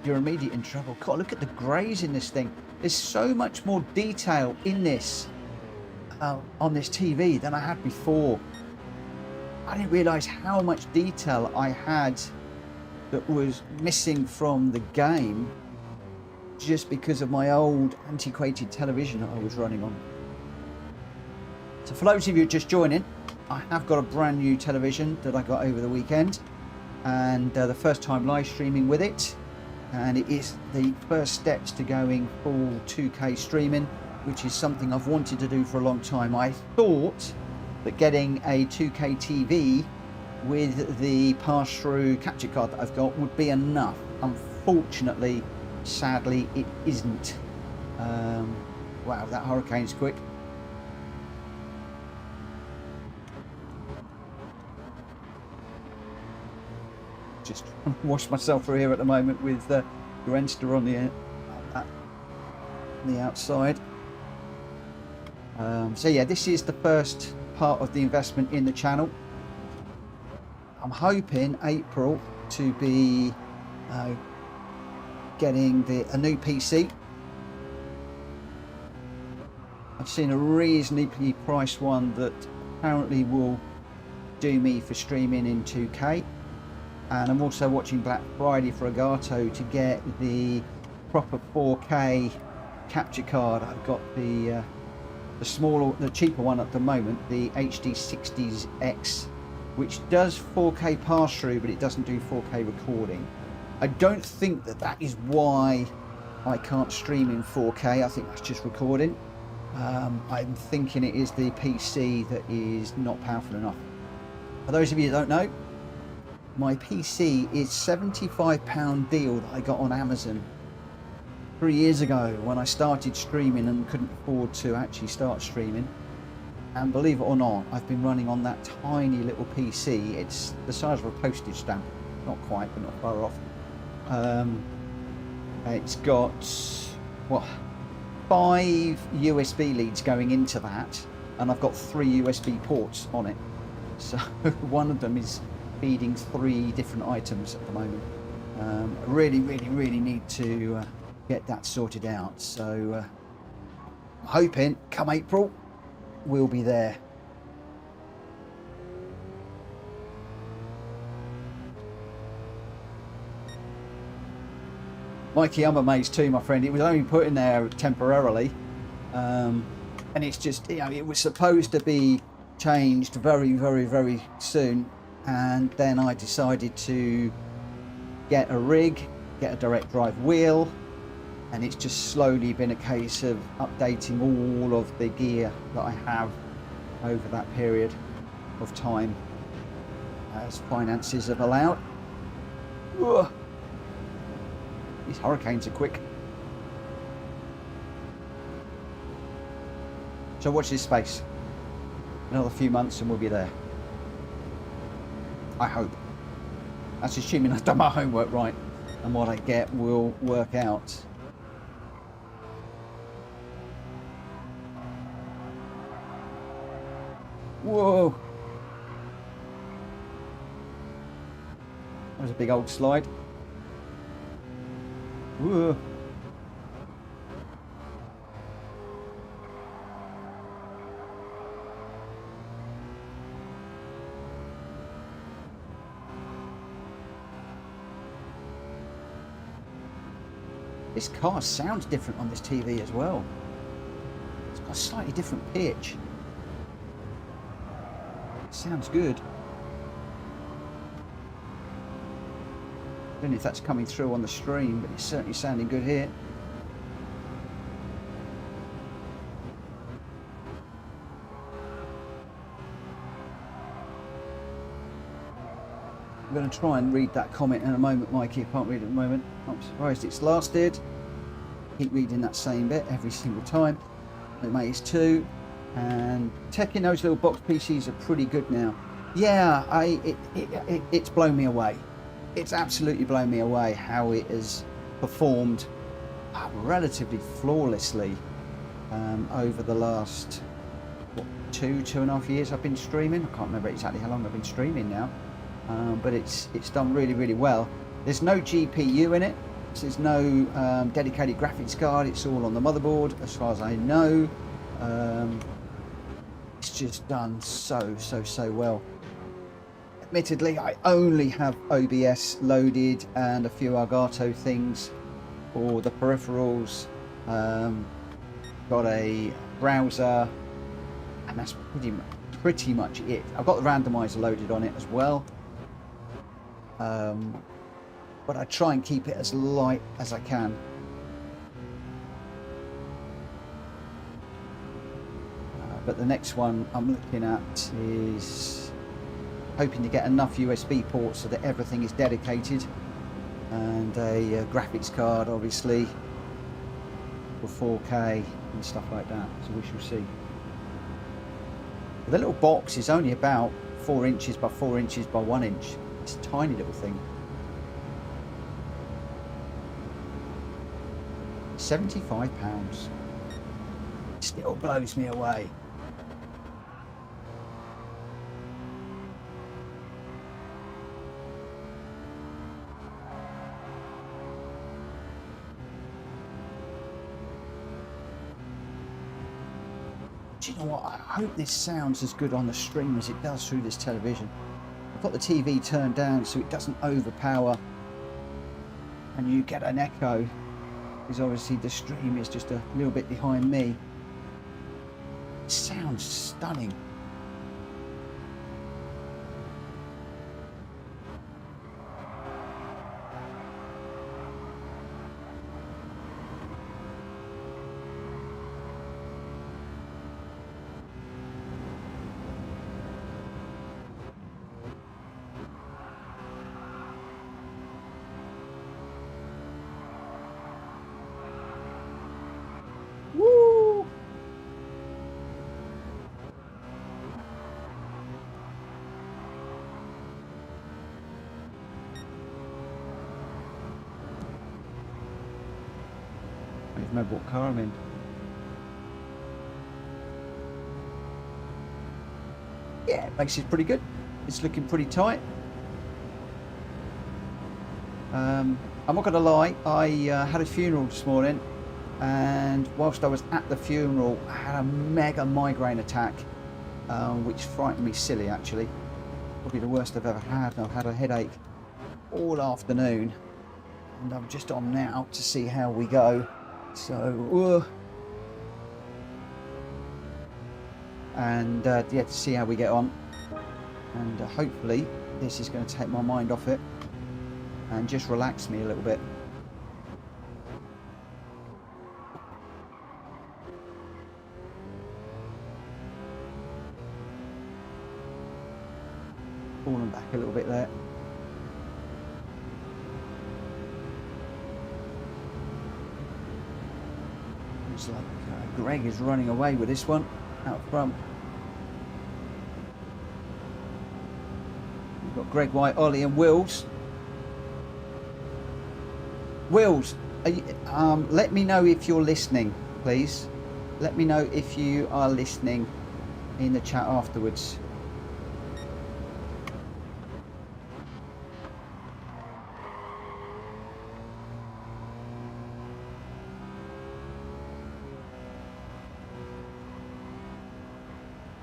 you're immediately in trouble. God, look at the greys in this thing. There's so much more detail in this on this TV than I had before. I didn't realize how much detail I had that was missing from the game just because of my old antiquated television that I was running on. So for those of you just joining, I have got a brand new television that I got over the weekend, and the first time live streaming with it, and it is the first steps to going full 2K streaming, which is something I've wanted to do for a long time. I thought that getting a 2K TV with the pass-through capture card that I've got would be enough. Unfortunately, sadly, it isn't. Wow, that hurricane's quick. Just trying to wash myself through here at the moment with Gr.x on the outside. So yeah, this is the first part of the investment in the channel. I'm hoping April to be getting a new PC. I've seen a reasonably priced one that apparently will do me for streaming in 2K, and I'm also watching Black Friday for Elgato to get the proper 4K capture card. I've got the cheaper one at the moment, the HD60X, which does 4K pass through, but it doesn't do 4K recording. I don't think that is why I can't stream in 4K. I think that's just recording. I'm thinking it is the PC that is not powerful enough. For those of you that don't know, my PC is £75 deal that I got on Amazon 3 years ago when I started streaming and couldn't afford to actually start streaming. And believe it or not, I've been running on that tiny little PC. It's the size of a postage stamp. Not quite, but not far off. It's got, what, 5 USB leads going into that, and I've got 3 USB ports on it. So one of them is feeding 3 different items at the moment. I really need to get that sorted out. So I'm hoping come April we'll be there. Mikey, I'm amazed too, my friend. It was only put in there temporarily, and it's just, you know, it was supposed to be changed very soon, and then I decided to get a rig, get a direct drive wheel, and it's just slowly been a case of updating all of the gear that I have over that period of time as finances have allowed. Ugh. These hurricanes are quick. So watch this space. Another few months and we'll be there. I hope. That's assuming I've done my homework right and what I get will work out. Whoa. That was a big old slide. Whoa. This car sounds different on this TV as well. It's got a slightly different pitch. It sounds good. I don't know if that's coming through on the stream, but it's certainly sounding good here. I'm going to try and read that comment in a moment, Mikey. I can't read it at the moment. I'm surprised it's lasted. keep reading that same bit every single time. It makes 2, and teching those little box PCs are pretty good now. Yeah, it's blown me away. It's absolutely blown me away how it has performed relatively flawlessly over the last what, 2.5 years I've been streaming. I can't remember exactly how long I've been streaming now, but it's done really well. There's no GPU in it, so there's no dedicated graphics card. It's all on the motherboard as far as I know. It's just done so well. Admittedly, I only have OBS loaded and a few Elgato things for the peripherals. Got a browser, and that's pretty much it. I've got the randomizer loaded on it as well, but I try and keep it as light as I can. But the next one I'm looking at is hoping to get enough USB ports so that everything is dedicated, and a graphics card obviously for 4K and stuff like that, so we shall see. The little box is only about 4 inches by 4 inches by 1 inch. It's a tiny little thing. £75. Still blows me away. Do you know what? I hope this sounds as good on the stream as it does through this television. I've got the TV turned down so it doesn't overpower and you get an echo, because obviously the stream is just a little bit behind me. It sounds stunning. I don't remember what car I'm in. Yeah, it makes it pretty good. It's looking pretty tight. I'm not going to lie, I had a funeral this morning, and whilst I was at the funeral I had a mega migraine attack, which frightened me silly actually. Probably the worst I've ever had. I've had a headache all afternoon, and I'm just on now to see how we go. So and yeah, to see how we get on, and hopefully this is going to take my mind off it and just relax me a little bit. Falling back a little bit there. Looks like Greg is running away with this one out front. We've got Greg White, Ollie and Wills. Wills, are you, let me know if you're listening, please. Let me know if you are listening in the chat afterwards.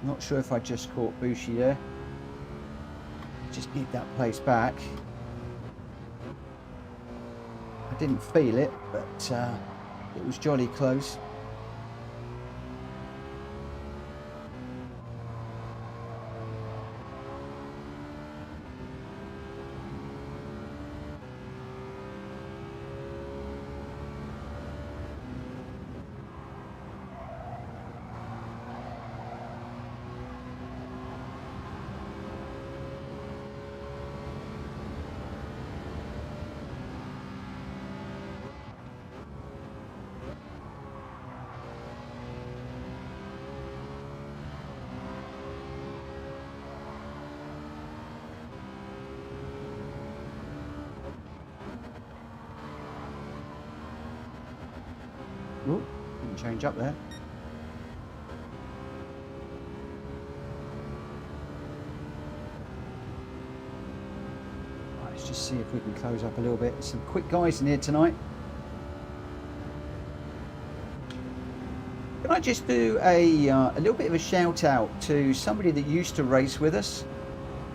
Not sure if I just caught Bushi there. Just give that place back. I didn't feel it, but it was jolly close. change up there. Right, let's just see if we can close up a little bit. Some quick guys in here tonight. Can I just do a little bit of a shout out to somebody that used to race with us?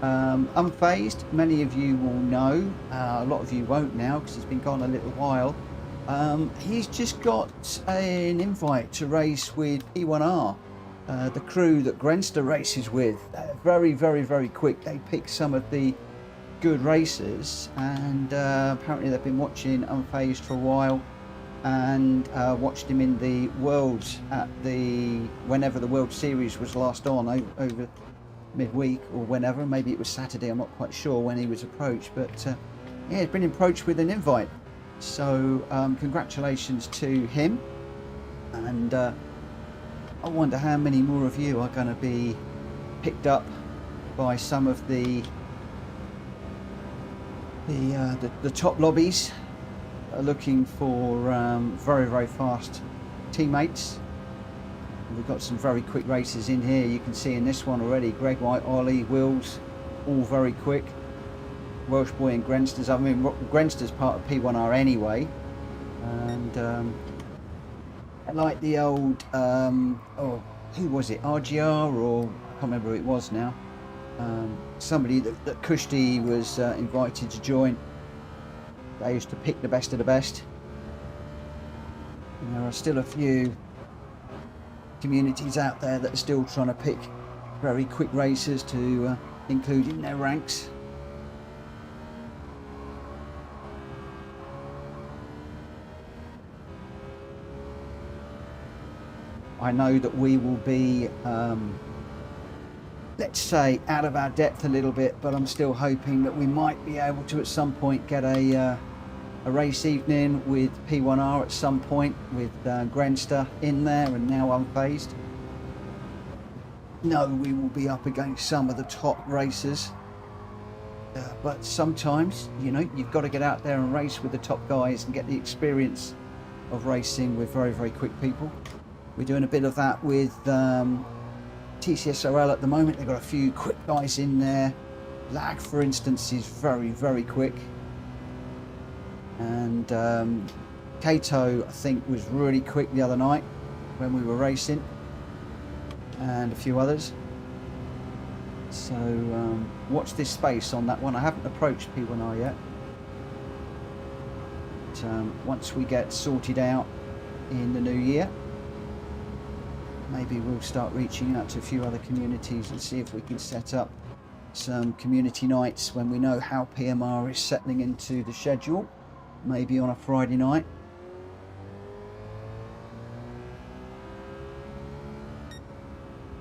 Unfazed, many of you will know, a lot of you won't now because he's been gone a little while. He's just got an invite to race with P1R, the crew that Gr.x races with. Very, very, very quick. They pick some of the good racers, and apparently they've been watching Unfazed for a while, and watched him in the Worlds at whenever the World Series was last on, over midweek or whenever. Maybe it was Saturday, I'm not quite sure when he was approached, but yeah, he's been approached with an invite. So congratulations to him, and I wonder how many more of you are going to be picked up by some of the top lobbies that are looking for very, very fast teammates. We've got some very quick races in here. You can see in this one already, Greg White, Ollie, Wills, all very quick. Welsh Boy and Gr.x. I mean, Gr.x is part of P1R anyway. And I like the old, oh, who was it? RGR, or I can't remember who it was now. Somebody that Kushti was invited to join. They used to pick the best of the best. And there are still a few communities out there that are still trying to pick very quick racers to include in their ranks. I know that we will be, let's say, out of our depth a little bit, but I'm still hoping that we might be able to at some point get a race evening with P1R at some point, with Gr.x in there and now Unfazed. No, we will be up against some of the top racers, but sometimes, you know, you've got to get out there and race with the top guys and get the experience of racing with very, very quick people. We're doing a bit of that with TCSOL at the moment. They've got a few quick guys in there. Lag, for instance, is very, very quick. And Kato, I think, was really quick the other night when we were racing, and a few others. So watch this space on that one. I haven't approached P1R yet, but once we get sorted out in the new year, maybe we'll start reaching out to a few other communities and see if we can set up some community nights when we know how PMR is settling into the schedule. Maybe on a Friday night.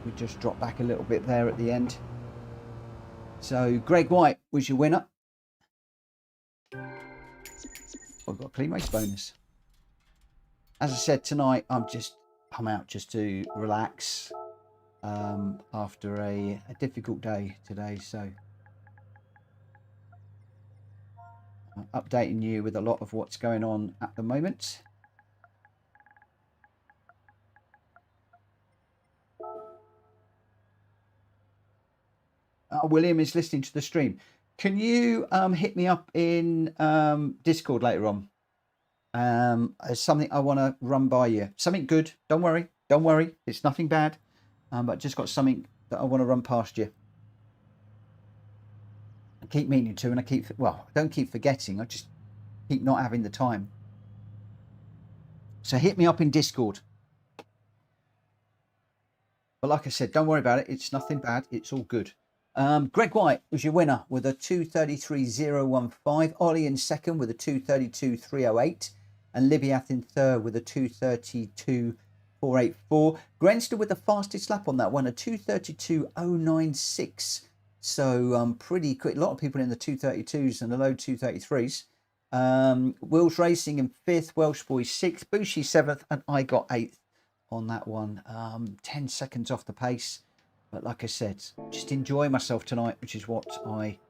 We just dropped back a little bit there at the end. So Greg White was your winner. I've got a clean race bonus. As I said, tonight I'm out just to relax after a difficult day today. So updating you with a lot of what's going on at the moment. William is listening to the stream. Can you hit me up in Discord later on? There's something I want to run by you. Something good. Don't worry. It's nothing bad. But just got something that I want to run past you. I keep meaning to, and I don't keep forgetting. I just keep not having the time. So hit me up in Discord. But like I said, don't worry about it. It's nothing bad. It's all good. Greg White was your winner with a 2:33.015. Ollie in second with a 2:32.308. And Libiath in third with a 2:32.484. Gr.x with the fastest lap on that one, a 2:32.096. So pretty quick. A lot of people in the 2:32s and the low 2:33s. Wills Racing in fifth, Welsh Boy sixth, Bushi seventh, and I got eighth on that one. 10 seconds off the pace. But like I said, just enjoy myself tonight, which is what I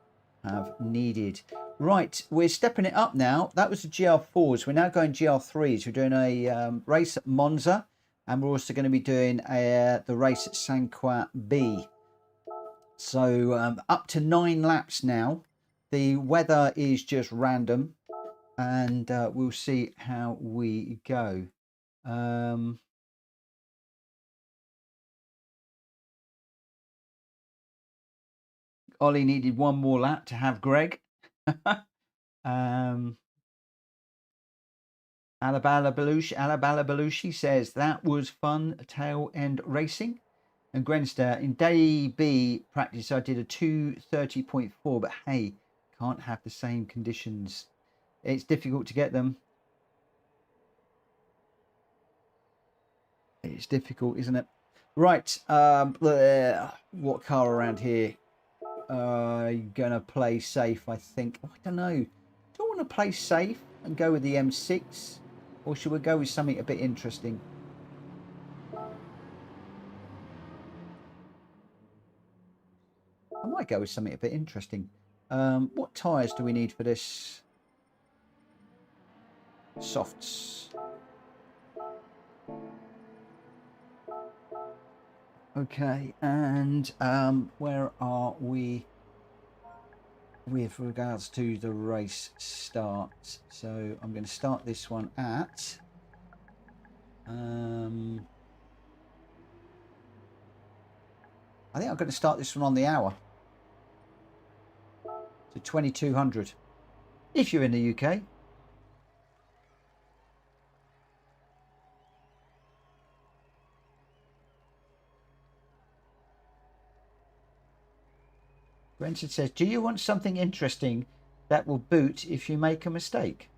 have needed. Right, we're stepping it up now. That was the GR4s. We're now going GR3s. We're doing a race at Monza and we're also going to be doing the race at Sanquois B. So up to 9 laps now. The weather is just random, and we'll see how we go. Ollie needed one more lap to have Greg. Alabala Belushi says that was fun tail end racing. And Grenster, in day B practice I did a 2:30.4, but hey, can't have the same conditions. It's difficult to get them. It's difficult, isn't it? Right, what car around here? Gonna play safe, I think. Oh, I don't know. Do I want to play safe and go with the M6, or should we go with something a bit interesting? I might go with something a bit interesting. What tyres do we need for this? Softs. Okay, and where are we with regards to the race start? So I'm going to start this one at I think I'm going to start this one on the hour. So 2200 if you're in the UK. Brenton says, do you want something interesting that will boot if you make a mistake?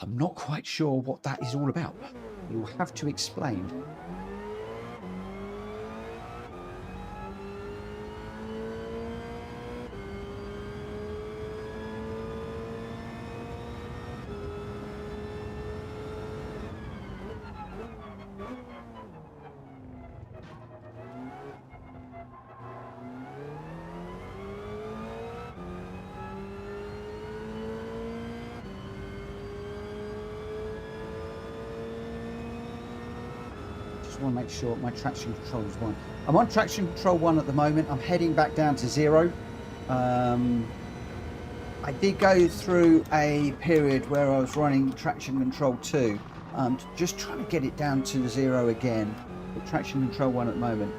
I'm not quite sure what that is all about. You'll have to explain. Want to make sure my traction control is 1. I'm on traction control 1 at the moment. I'm heading back down to 0. I did go through a period where I was running traction control 2, just trying to get it down to 0 again, but traction control 1 at the moment.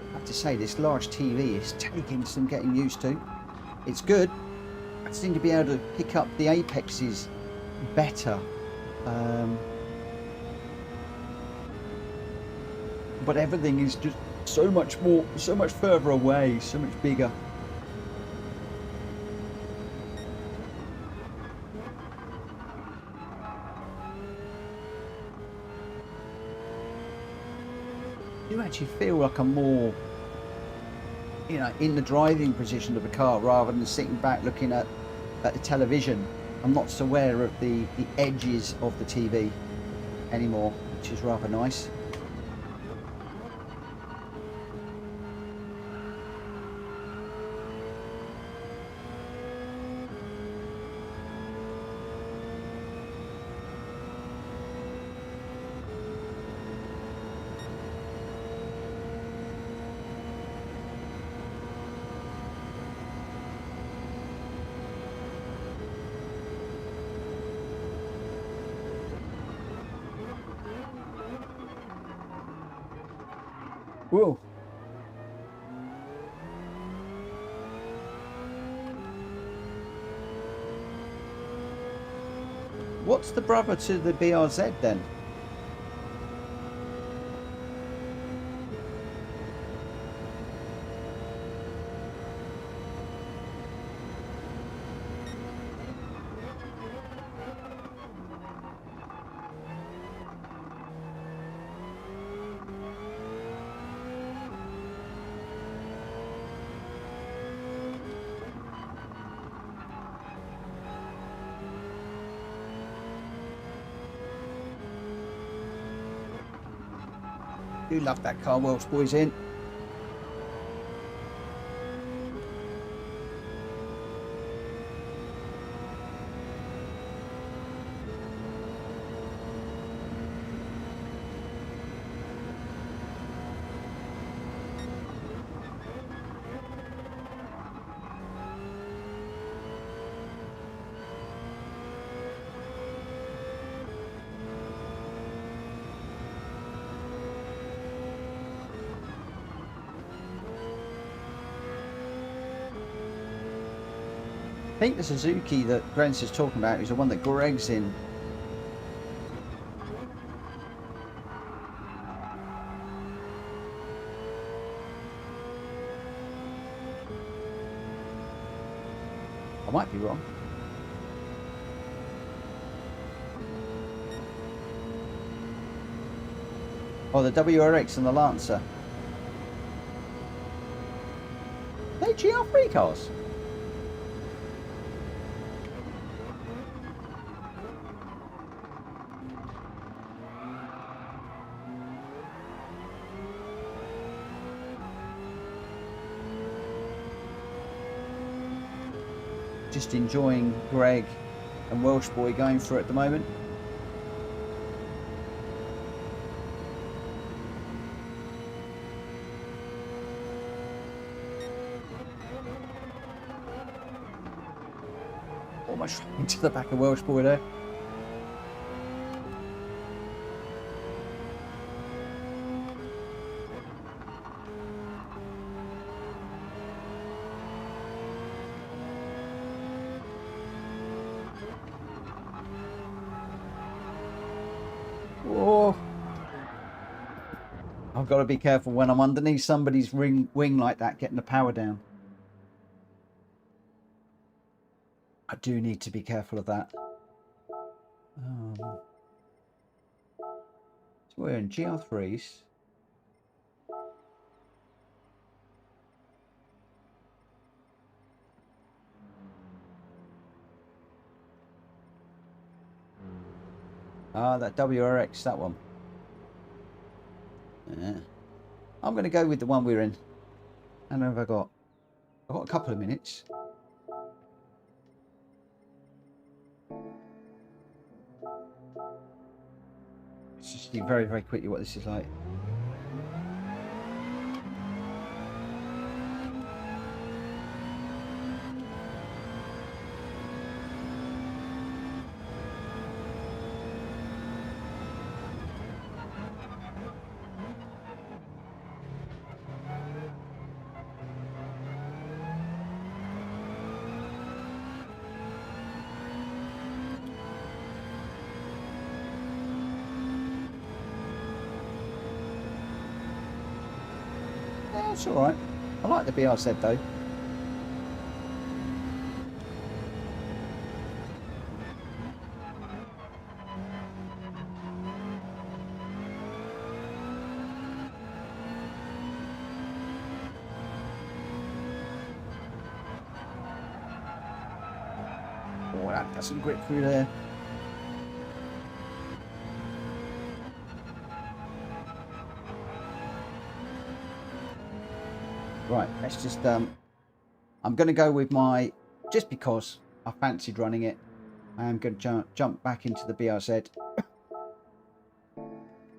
I have to say, this large TV is taking some getting used to. It's good. I seem to be able to pick up the apexes better. But everything is just so much more, so much further away, so much bigger. You actually feel like I'm more, you know, in the driving position of the car rather than sitting back looking at the television. I'm not so aware of the edges of the TV anymore, which is rather nice. Whoa. What's the brother to the BRZ then? Do love that car. Welsh boys in. think the Suzuki that Gr.x is talking about is the one that Greg's in. I might be wrong. Oh, the Gr.x and the Lancer. Are they GR3 cars? Just enjoying Greg and Welsh Boy going for it at the moment. Almost into the back of Welsh Boy there. Oh, I've got to be careful when I'm underneath somebody's wing like that, getting the power down. I do need to be careful of that. So we're in GR3s. Ah, that Gr.x, that one. Yeah. I'm going to go with the one we're in. How long have I got? I've got a couple of minutes. Let's just see very, very quickly what this is like. It's alright. I like the BRZ though. Oh, that got some grip through there. Right, let's just, I'm going to go with my, just because I fancied running it, I am going to jump back into the BRZ.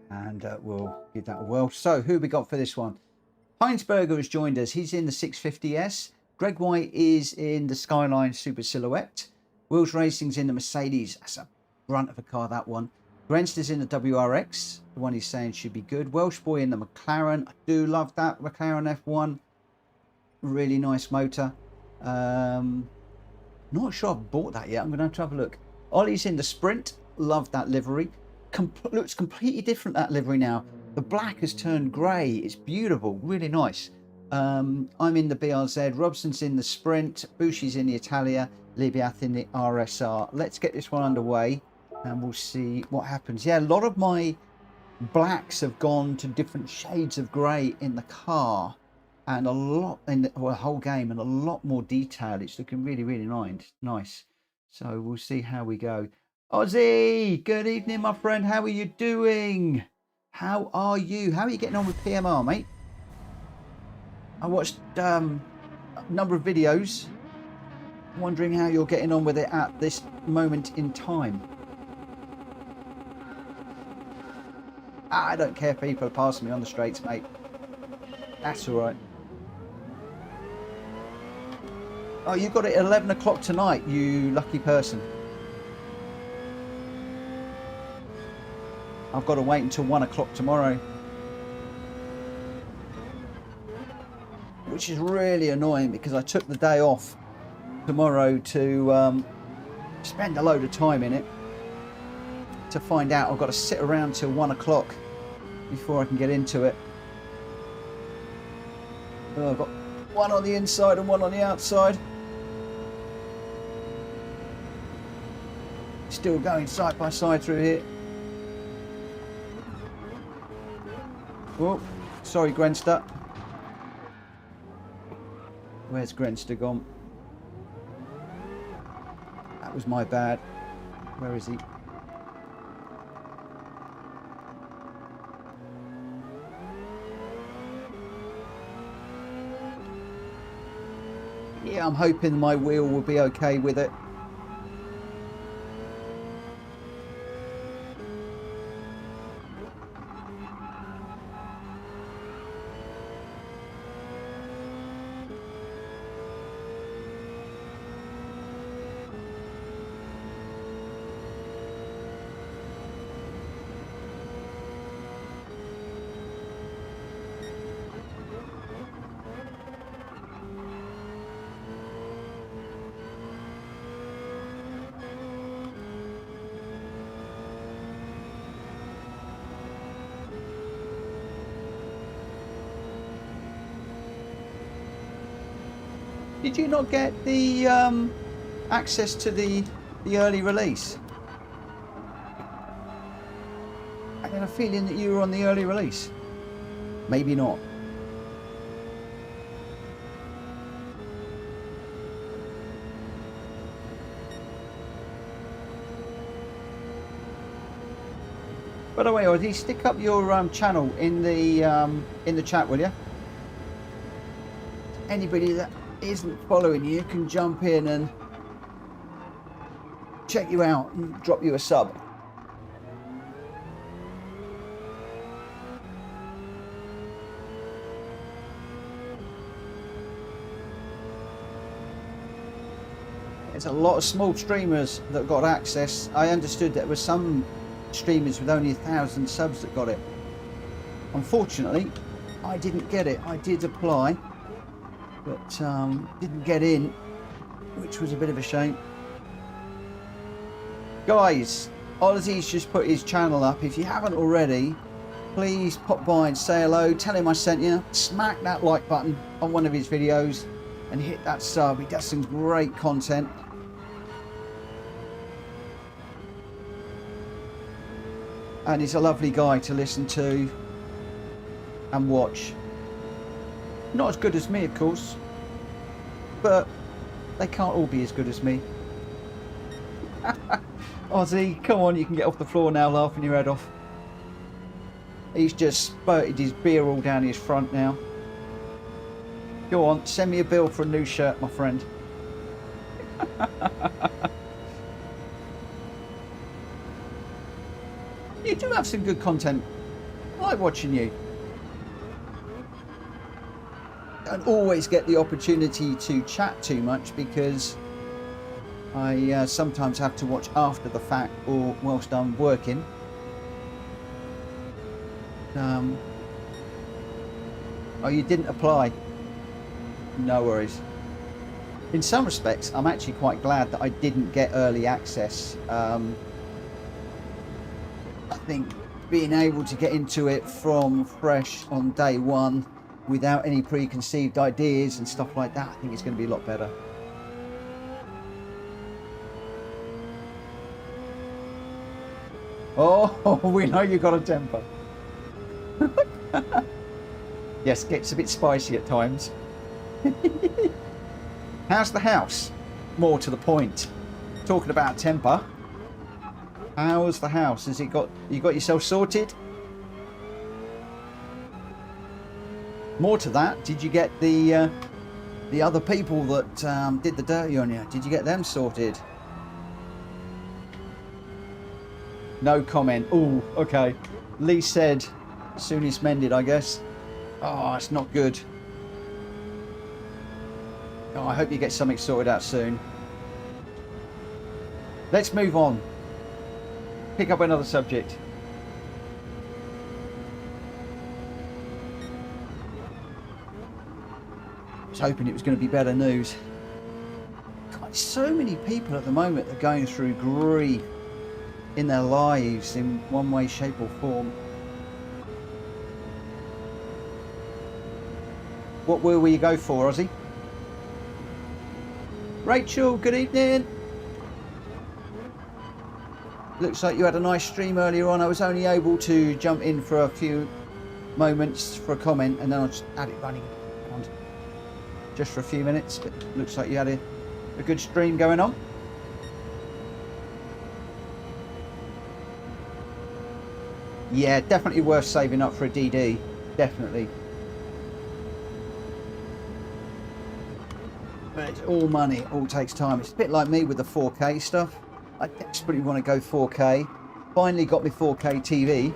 And we'll give that a whirl. So, who we got for this one? Heinsberger has joined us. He's in the 650S. Greg White is in the Skyline Super Silhouette. Wheels Racing's in the Mercedes. That's a brunt of a car, that one. Grenster's in the Gr.x. The one he's saying should be good. Welsh Boy in the McLaren. I do love that McLaren F1. Really nice motor. Not sure I've bought that yet. I'm going to have to have a look. Ollie's in the Sprint. Love that livery. Looks completely different, that livery now. The black has turned grey. It's beautiful. Really nice. I'm in the BRZ. Robson's in the Sprint. Bushi's in the Italia. Libiath in the RSR. Let's get this one underway and we'll see what happens. Yeah, a lot of my blacks have gone to different shades of grey in the car. And a lot in the whole game, and a lot more detail. It's looking really, really nice. So we'll see how we go. Ozzy, good evening, my friend. How are you doing? How are you? How are you getting on with PMR, mate? I watched a number of videos. Wondering how you're getting on with it at this moment in time. I don't care if people are passing me on the straights, mate. That's all right. Oh, you got it at 11 o'clock tonight, you lucky person. I've got to wait until 1 o'clock tomorrow. Which is really annoying because I took the day off tomorrow to spend a load of time in it to find out. I've got to sit around till 1 o'clock before I can get into it. Oh, I've got one on the inside and one on the outside. Still going side by side through here. Oh, sorry, Grenster. Where's Grenster gone? That was my bad. Where is he? Yeah, I'm hoping my wheel will be okay with it. Did you not get the access to the early release? I had a feeling that you were on the early release. Maybe not. By the way, Ozzy, stick up your channel in the chat, will you? Anybody that isn't following you can jump in and check you out and drop you a sub. There's a lot of small streamers that got access. I understood that there were some streamers with only 1,000 subs that got it. Unfortunately, I didn't get it. I did apply, but didn't get in, which was a bit of a shame. Guys, Ozzy's just put his channel up. If you haven't already, please pop by and say hello, tell him I sent you, smack that like button on one of his videos and hit that sub. He does some great content. And he's a lovely guy to listen to and watch. Not as good as me, of course, but they can't all be as good as me. Ozzy, come on, you can get off the floor now, laughing your head off. He's just spurted his beer all down his front now. Go on, send me a bill for a new shirt, my friend. You do have some good content. I like watching you. Don't always get the opportunity to chat too much because I sometimes have to watch after the fact or whilst I'm working. Oh, you didn't apply? No worries. In some respects, I'm actually quite glad that I didn't get early access. I think being able to get into it from fresh on day one without any preconceived ideas and stuff like that, I think it's going to be a lot better. Oh, we know you got a temper. Yes, gets a bit spicy at times. How's the house? More to the point. Talking about temper. How's the house? Has it got, you got yourself sorted? More to that, did you get the other people that did the dirty on you? Did you get them sorted? No comment. Oh, okay. Lee said soon it's mended, I guess. Oh, it's not good. Oh, I hope you get something sorted out soon. Let's move on. Pick up another subject. I was hoping it was going to be better news. So many people at the moment are going through grief in their lives in one way, shape or form. What wheel will you go for, Ozzy? Rachel, good evening. Looks like you had a nice stream earlier on. I was only able to jump in for a few moments for a comment, and then I just had it running just for a few minutes. But looks like you had a good stream going on. Yeah, definitely worth saving up for a DD. Definitely. But it's all money, it all takes time. It's a bit like me with the 4K stuff. I desperately want to go 4K. Finally got my 4K TV.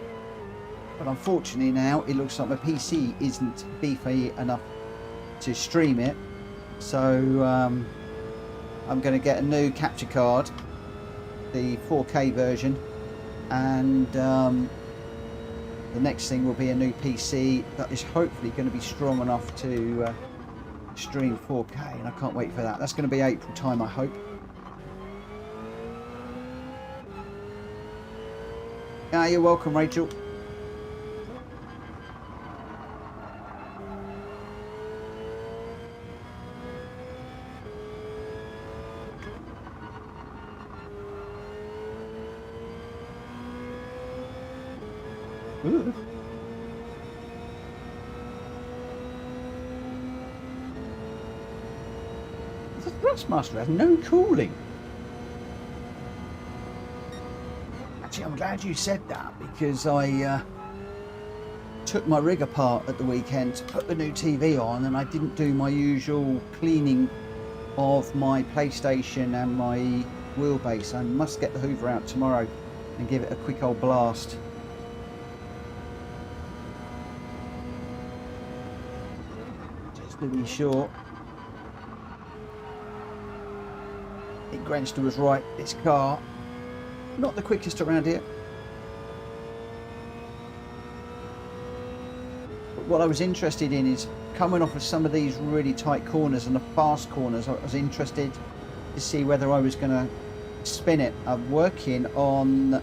But unfortunately now, it looks like my PC isn't beefy enough to stream it. So I'm going to get a new capture card, the 4K version. And the next thing will be a new PC that is hopefully going to be strong enough to stream 4K, and I can't wait for that. That's going to be April time, I hope. Ah, you're welcome, Rachel. Ooh. The Thrustmaster has no cooling. Actually, I'm glad you said that, because I took my rig apart at the weekend to put the new TV on, and I didn't do my usual cleaning of my PlayStation and my wheelbase. I must get the Hoover out tomorrow and give it a quick old blast. Just to be sure. Granster was right, this car not the quickest around here, but what I was interested in is coming off of some of these really tight corners and the fast corners. I was interested to see whether I was going to spin it. I'm working on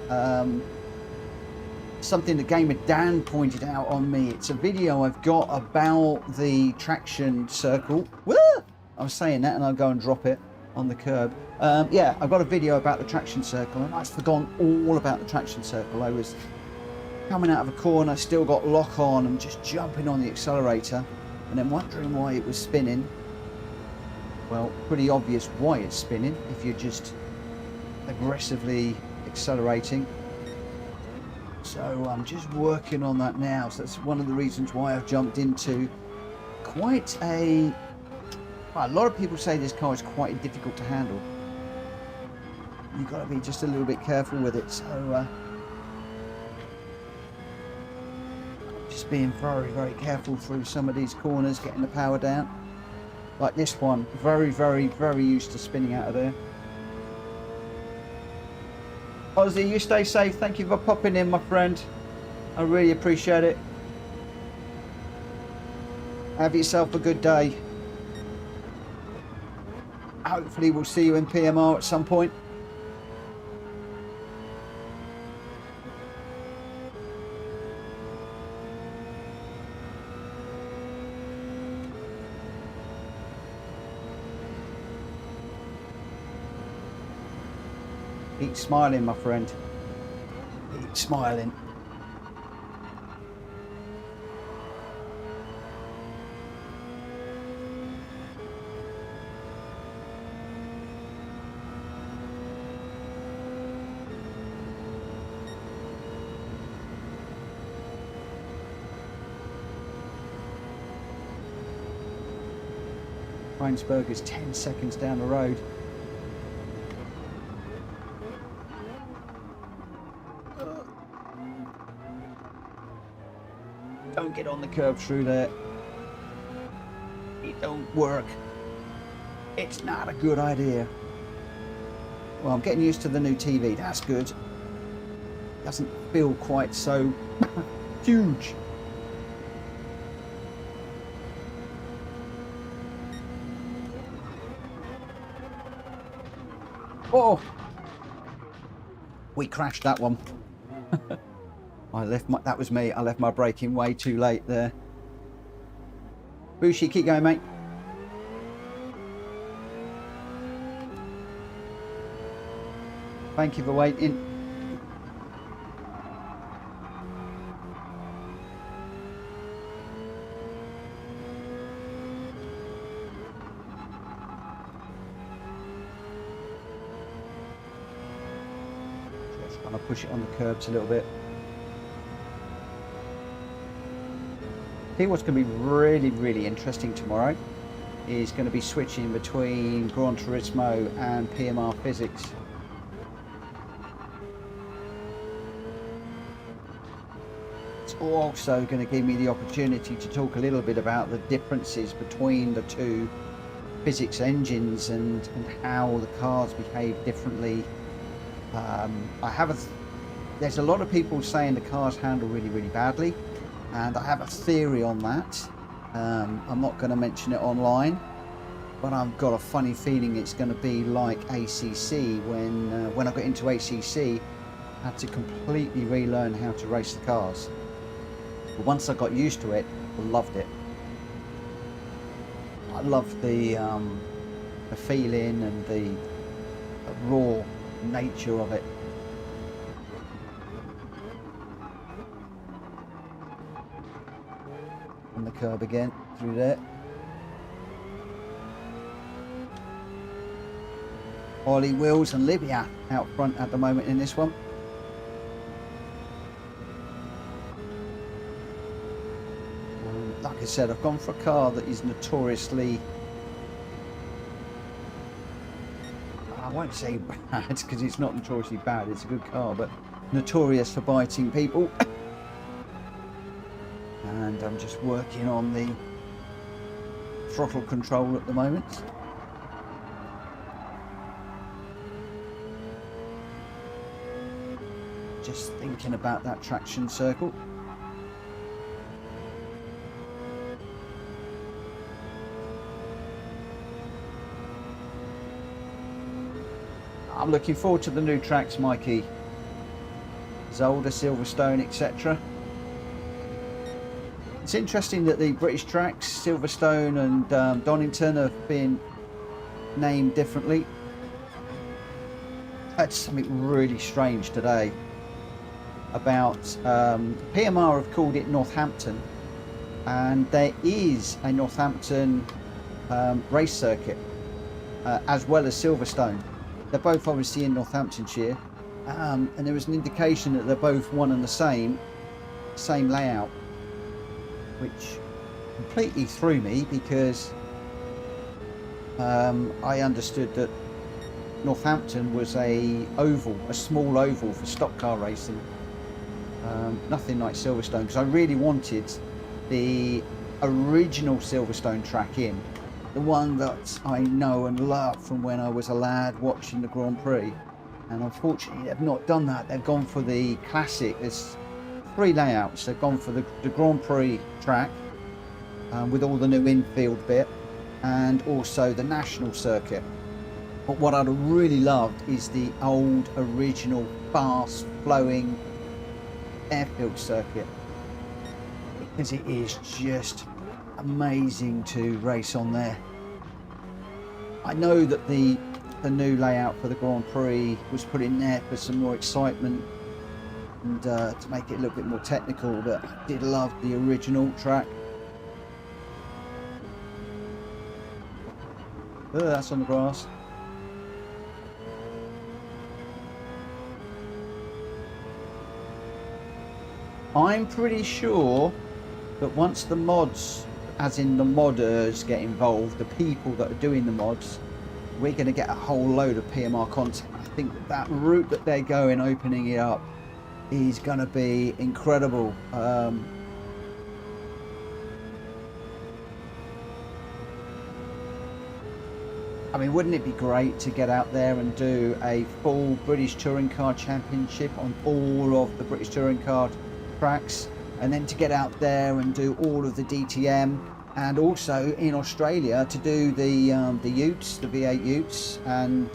something that Gamer Dan pointed out on me. It's a video I've got about the traction circle. Woo! I was saying that and I'll go and drop it on the curb. Yeah, I've got a video about the traction circle, and I've forgotten all about the traction circle. I was coming out of a corner, still got lock on, and just jumping on the accelerator, and then wondering why it was spinning. Well, pretty obvious why it's spinning if you're just aggressively accelerating. So I'm just working on that now. So that's one of the reasons why I've jumped into quite a... Well, a lot of people say this car is quite difficult to handle. You've got to be just a little bit careful with it. So just being very, very careful through some of these corners, getting the power down. Like this one, very, very, very used to spinning out of there. Ozzy, you stay safe. Thank you for popping in, my friend. I really appreciate it. Have yourself a good day. Hopefully we'll see you in PMR at some point. Keep smiling, my friend. Keep smiling. Weinsberger's 10 seconds down the road. Don't get on the curb through there. It don't work. It's not a good idea. Well, I'm getting used to the new TV. That's good. Doesn't feel quite so huge. Oh, we crashed that one. That was me. I left my braking way too late there. Bushi, keep going, mate. Thank you for waiting. Just trying to push it on the curbs a little bit. I think what's going to be really, really interesting tomorrow is going to be switching between Gran Turismo and PMR physics. It's also going to give me the opportunity to talk a little bit about the differences between the two physics engines and how the cars behave differently. There's a lot of people saying the cars handle really, really badly. And I have a theory on that. I'm not going to mention it online, but I've got a funny feeling it's going to be like ACC. When I got into ACC, I had to completely relearn how to race the cars. But once I got used to it, I loved it. I loved the feeling and the raw nature of it. On the curb again, through there. Ollie, Wills and Livia out front at the moment in this one. Like I said, I've gone for a car that is notoriously, I won't say bad because it's not notoriously bad, it's a good car, but notorious for biting people. And I'm just working on the throttle control at the moment. Just thinking about that traction circle. I'm looking forward to the new tracks, Mikey. Zolder, Silverstone, etc. It's interesting that the British tracks, Silverstone and Donington, have been named differently. I had something really strange today about PMR have called it Northampton, and there is a Northampton race circuit as well as Silverstone. They're both obviously in Northamptonshire, and there was an indication that they're both one and the same layout, which completely threw me because I understood that Northampton was a small oval for stock car racing. Nothing like Silverstone, because I really wanted the original Silverstone track in, the one that I know and love from when I was a lad watching the Grand Prix. And unfortunately they've not done that. They've gone for the classic. There's 3 layouts. They've gone for the Grand Prix track with all the new infield bit, and also the national circuit. But what I'd really loved is the old original fast flowing airfield circuit, because it is just amazing to race on there. I know that the new layout for the Grand Prix was put in there for some more excitement and to make it a little bit more technical, but I did love the original track. Oh, that's on the grass. I'm pretty sure that once the mods, as in the modders, get involved, the people that are doing the mods, we're going to get a whole load of PMR content. I think that route that they're going, opening it up, is going to be incredible. I mean, wouldn't it be great to get out there and do a full British Touring Car Championship on all of the British Touring Car tracks, and then to get out there and do all of the DTM, and also in Australia to do the Utes, the V8 Utes, and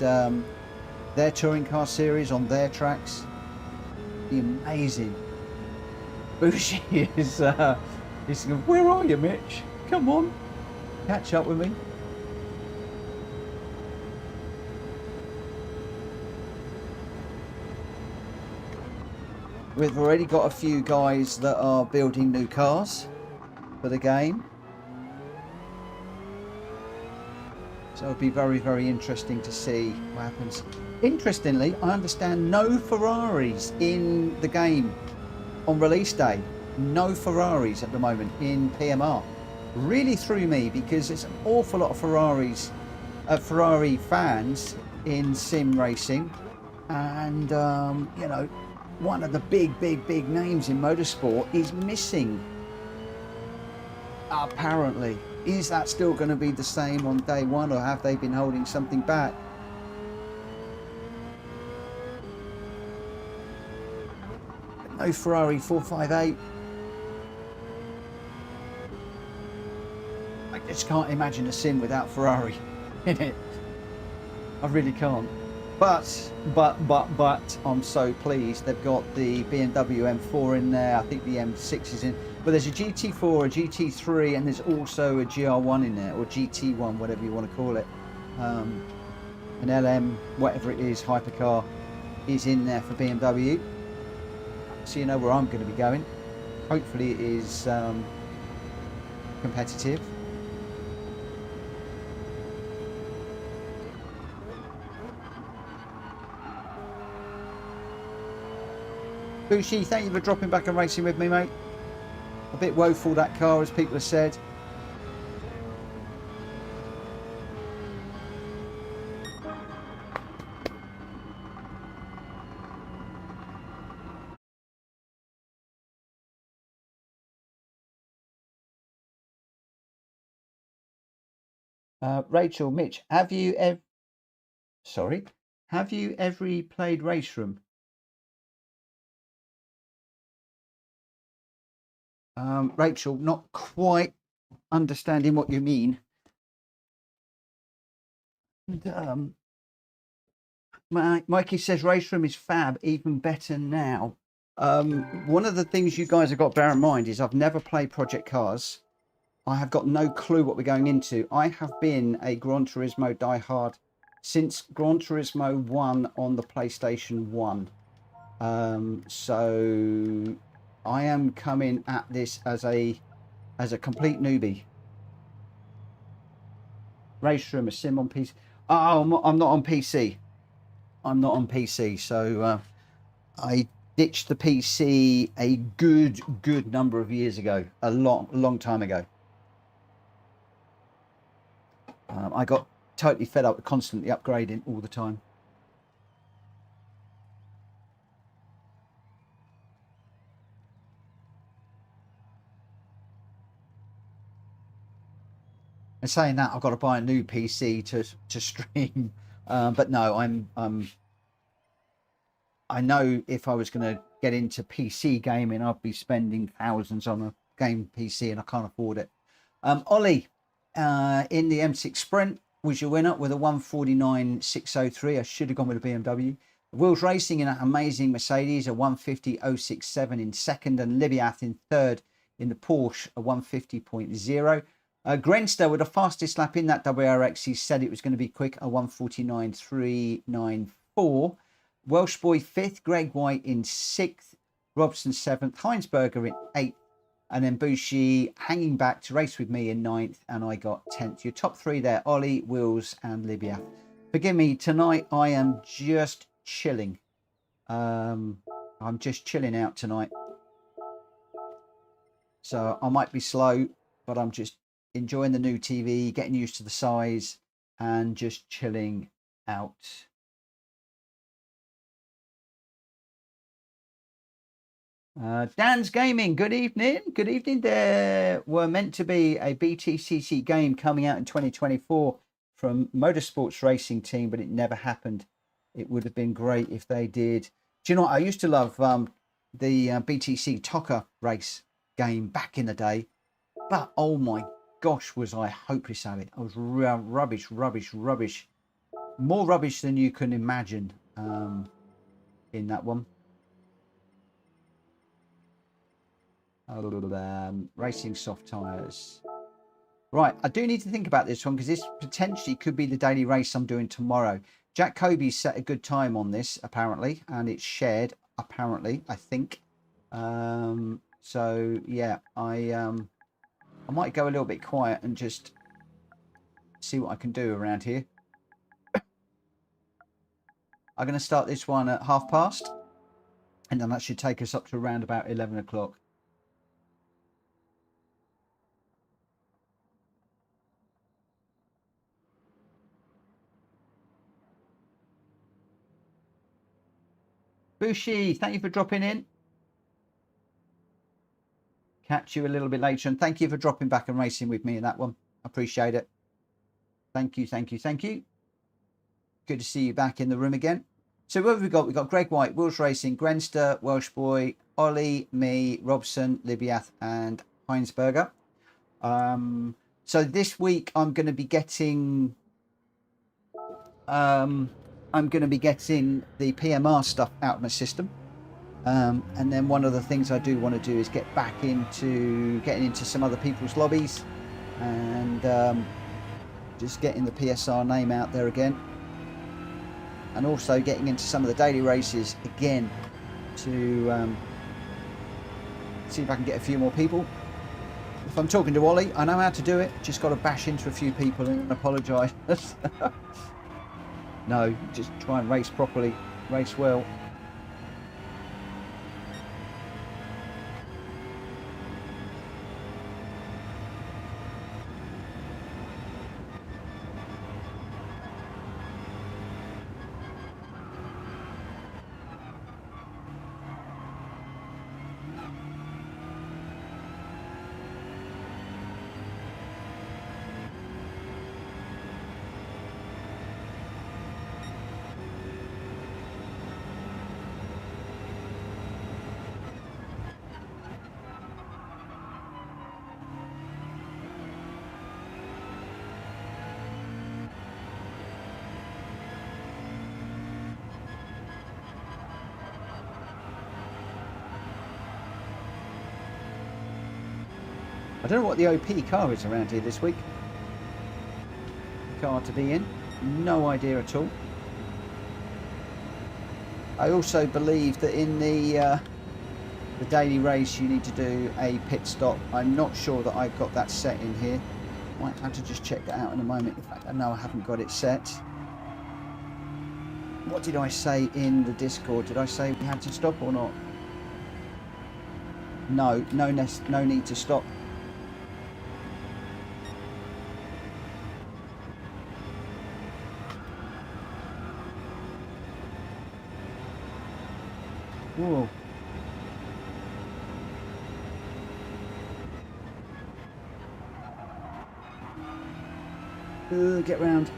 their touring car series on their tracks. Be amazing. Bushi is going, where are you, Mitch? Come on, catch up with me. We've already got a few guys that are building new cars for the game. So it'll be very, very interesting to see what happens. Interestingly, I understand no Ferraris in the game on release day. No Ferraris at the moment in PMR. Really threw me because there's an awful lot of Ferrari fans in sim racing. And, you know, one of the big names in motorsport is missing, apparently. Is that still going to be the same on day one, or have they been holding something back? No Ferrari 458. I just can't imagine a sim without Ferrari in it. I really can't. But I'm so pleased they've got the BMW M4 in there. I think the M6 is in, but there's a GT4, a GT3, and there's also a GR1 in there, or GT1, whatever you want to call it. An LM, whatever it is, hypercar is in there for BMW. So you know where I'm going to be going. Hopefully it is competitive. Bushi, thank you for dropping back and racing with me, mate. A bit woeful, that car, as people have said. Rachel, Mitch, have you ever played Race Room? Rachel, not quite understanding what you mean. And, Mikey says Race Room is fab, even better now. One of the things you guys have got to bear in mind is I've never played Project Cars. I have got no clue what we're going into. I have been a Gran Turismo diehard since Gran Turismo 1 on the PlayStation 1. So I am coming at this as a complete newbie. Race Room, a sim on PC. Oh, I'm not on PC. I'm not on PC. So I ditched the PC a good number of years ago, a long time ago. I got totally fed up with constantly upgrading all the time. And saying that, I've got to buy a new PC to stream. But no, I know if I was going to get into PC gaming, I'd be spending thousands on a game PC, and I can't afford it. Ollie, in the M6 Sprint was your winner with a 149.603. I should have gone with a BMW. Wheels Racing in that amazing Mercedes, a 150.067 in second, and Libiath in third in the Porsche, a 150.0. Grenster with the fastest lap in that Gr.x. He said it was going to be quick, a 149.394. Welsh Boy fifth, Greg White in sixth, Robson seventh, Heinsberger in eighth, and then Bushi hanging back to race with me in ninth, and I got 10th. Your top three there, Ollie, Wills, and Libya. Forgive me, tonight I am just chilling. I'm just chilling out tonight. So I might be slow, but I'm just enjoying the new TV, getting used to the size, and just chilling out. Dan's Gaming, good evening. Good evening. There were meant to be a BTCC game coming out in 2024 from Motorsports Racing Team, but it never happened. It would have been great if they did. Do you know what? I used to love the BTC TOCA race game back in the day, but oh my gosh, was I hopeless at it. I was rubbish. More rubbish than you can imagine. in that one. Racing soft tyres. Right, I do need to think about this one because this potentially could be the daily race I'm doing tomorrow. Jack Kobe's set a good time on this apparently, and it's shared apparently, I think. So yeah, I might go a little bit quiet and just see what I can do around here. I'm going to start this one at past, and then that should take us up to around about 11 o'clock. Bushi, thank you for dropping in. Catch you a little bit later, and thank you for dropping back and racing with me in that one. I appreciate it. Thank you, thank you, thank you. Good to see you back in the room again. So what have we got? We've got Greg White, Wills Racing, Grenster, Welsh Boy, Ollie, me, Robson, Libiath, and Heinsberger. So this week I'm going to be getting the PMR stuff out of my system. And then one of the things I do want to do is get back into getting into some other people's lobbies and just getting the PSR name out there again, and also getting into some of the daily races again to see if I can get a few more people. If I'm talking to Ollie, I know how to do it, just got to bash into a few people and apologise. No, just try and race properly, race well. I don't know what the OP car is around here this week. Car to be in. No idea at all. I also believe that in the daily race you need to do a pit stop. I'm not sure that I've got that set in here. Might have to just check that out in a moment. In fact, I know I haven't got it set. What did I say in the Discord? Did I say we had to stop or not? No need to stop. Whoa. Get round.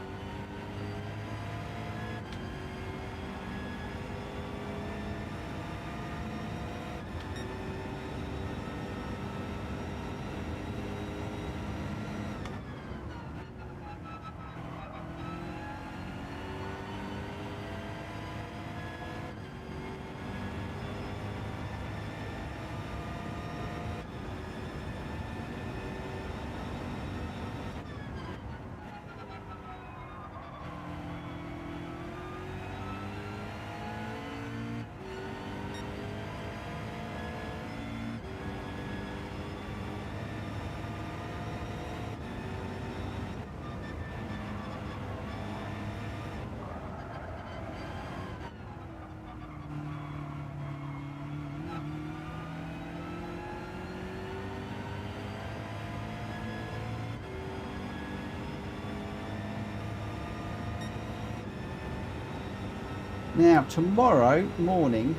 Now, tomorrow morning,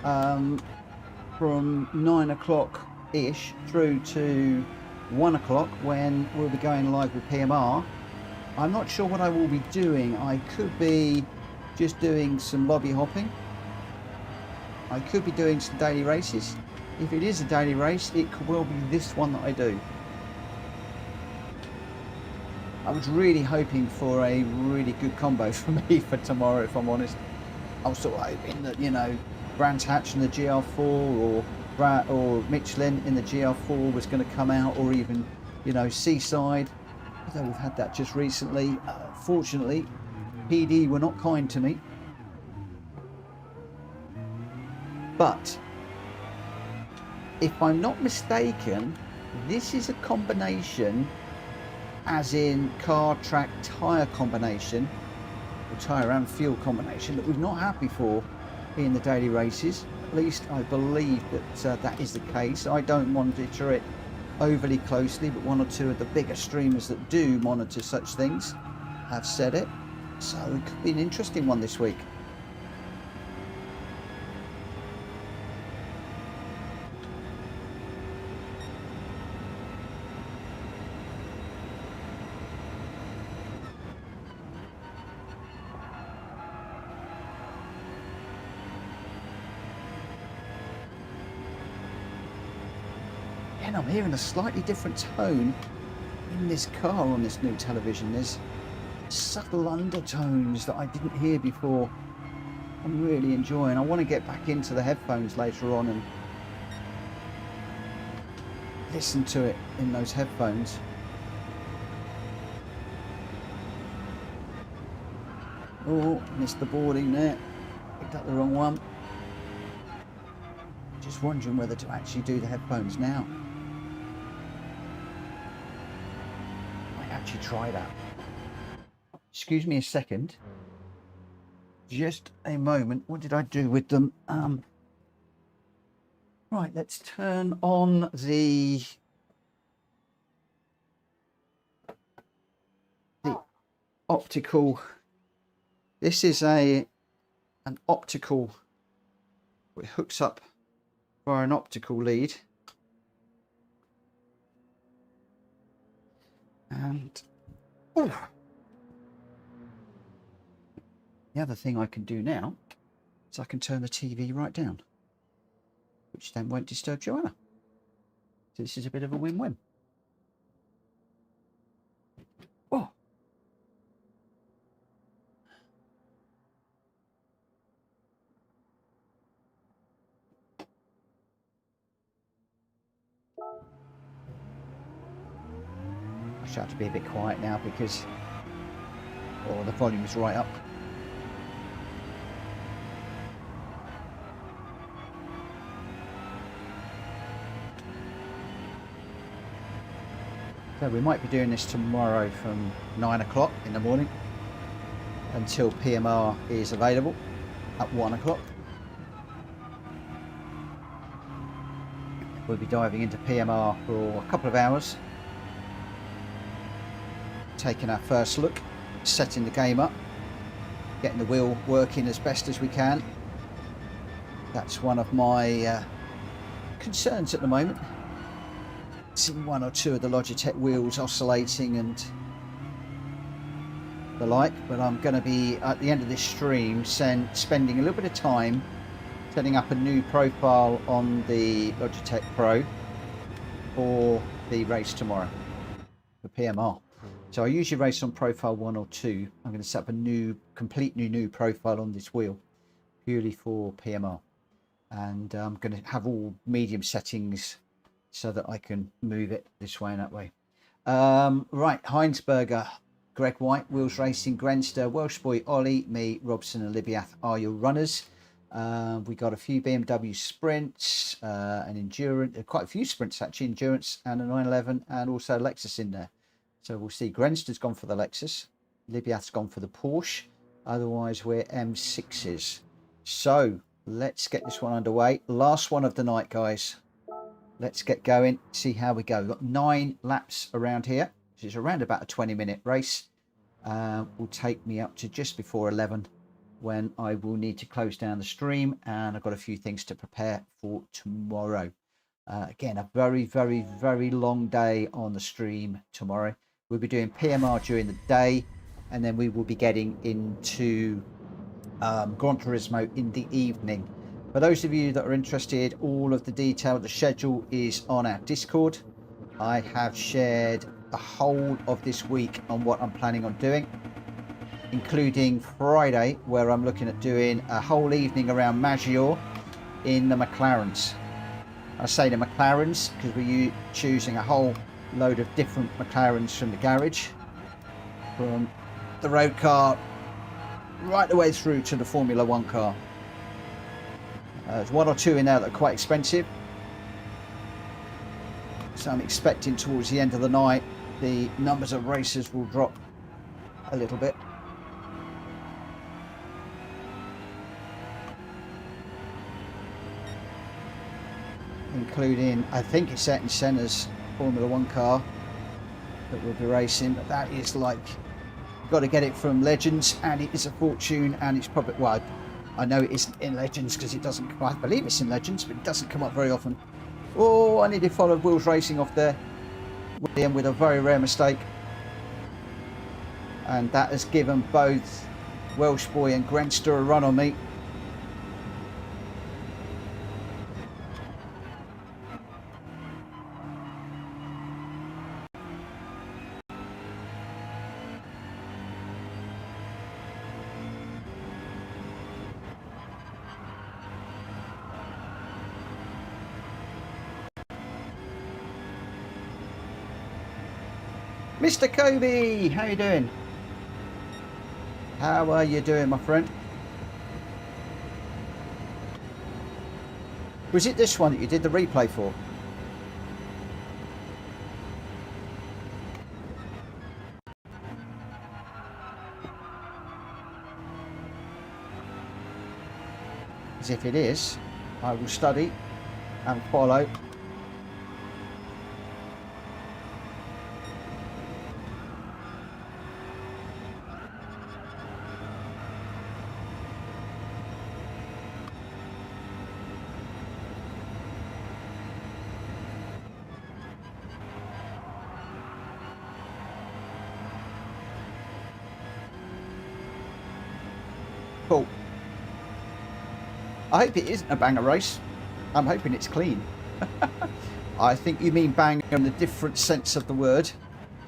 from 9 o'clock-ish through to 1 o'clock, when we'll be going live with PMR, I'm not sure what I will be doing. I could be just doing some lobby hopping. I could be doing some daily races. If it is a daily race, it will be this one that I do. I was really hoping for a really good combo for me for tomorrow, if I'm honest. I was sort of hoping that, you know, Brands Hatch in the GR4 or Michelin in the GR4 was going to come out, or even, you know, Seaside. Although we've had that just recently. Fortunately, PD were not kind to me. But if I'm not mistaken, this is a combination, as in car, track, tyre combination, or tyre and fuel combination, that we've not had before in the daily races. At least I believe that that is the case. I don't monitor it overly closely, but one or two of the bigger streamers that do monitor such things have said it. So it could be an interesting one this week. And I'm hearing a slightly different tone in this car on this new television. There's subtle undertones that I didn't hear before. I'm really enjoying. I want to get back into the headphones later on and listen to it in those headphones. Oh, missed the boarding there. Picked up the wrong one. Just wondering whether to actually do the headphones now. Might actually try that. Excuse me a second. Just a moment. What did I do with them? Right, let's turn on the optical. This is an optical. It hooks up via an optical lead. And the other thing I can do now is I can turn the TV right down, which then won't disturb Joanna. So this is a bit of a win-win. Oh. I should have to be a bit quiet now because the volume is right up. So we might be doing this tomorrow from 9 o'clock in the morning until PMR is available at 1 o'clock. We'll be diving into PMR for a couple of hours, taking our first look, setting the game up, getting the wheel working as best as we can. That's one of my concerns at the moment. Seeing one or two of the Logitech wheels oscillating and the like, but I'm going to be at the end of this stream spending a little bit of time setting up a new profile on the Logitech Pro for the race tomorrow for PMR. So I usually race on profile 1 or 2. I'm going to set up a completely new profile on this wheel purely for PMR, and I'm going to have all medium settings so that I can move it this way and that way. Right, Heinsberger, Greg White, Wheels Racing, Grenster, Welsh Boy, Ollie, me, Robson and Libiath are your runners. We got a few BMW sprints, an endurance, quite a few sprints actually, endurance and a 911, and also Lexus in there. So we'll see. Grenster's gone for the Lexus, Libiath's gone for the Porsche. Otherwise we're M6s. So let's get this one underway. Last one of the night, guys. Let's get going, see how we go. We've got 9 laps around here, which is around about a 20-minute race. Will take me up to just before 11 when I will need to close down the stream, and I've got a few things to prepare for tomorrow. Again, a very, very, very long day on the stream tomorrow. We'll be doing PMR during the day, and then we will be getting into Gran Turismo in the evening. For those of you that are interested, all of the detail, the schedule is on our Discord. I have shared the whole of this week on what I'm planning on doing, including Friday, where I'm looking at doing a whole evening around Maggiore in the McLarens. I say the McLarens because we're choosing a whole load of different McLarens from the garage, from the road car right the way through to the Formula 1 car. There's one or two in there that are quite expensive, so I'm expecting towards the end of the night the numbers of racers will drop a little bit. Including, I think it's Ayrton Senna's Formula 1 car that we'll be racing, but that is like, you've got to get it from Legends, and it is a fortune, and it's probably, well, I know it isn't in Legends because it doesn't, I believe it's in Legends, but it doesn't come up very often. Oh, I nearly followed Wheels Racing off there with a very rare mistake, and that has given both Welsh Boy and Grenster a run on me. Mr. Kobe, how you doing? How are you doing, my friend? Was it this one that you did the replay for? As if it is, I will study and follow. Cool. I hope it isn't a banger race. I'm hoping it's clean. I think you mean banger in the different sense of the word,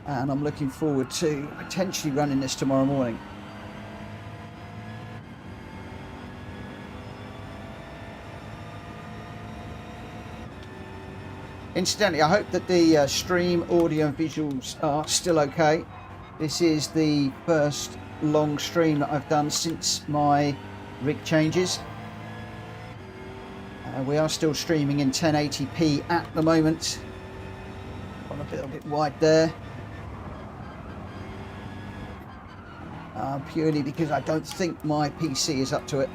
and I'm looking forward to potentially running this tomorrow morning. Incidentally, I hope that the stream audio and visuals are still okay. This is the first long stream that I've done since my rig changes. We are still streaming in 1080p at the moment. Gone a little bit wide there. Purely because I don't think my PC is up to it.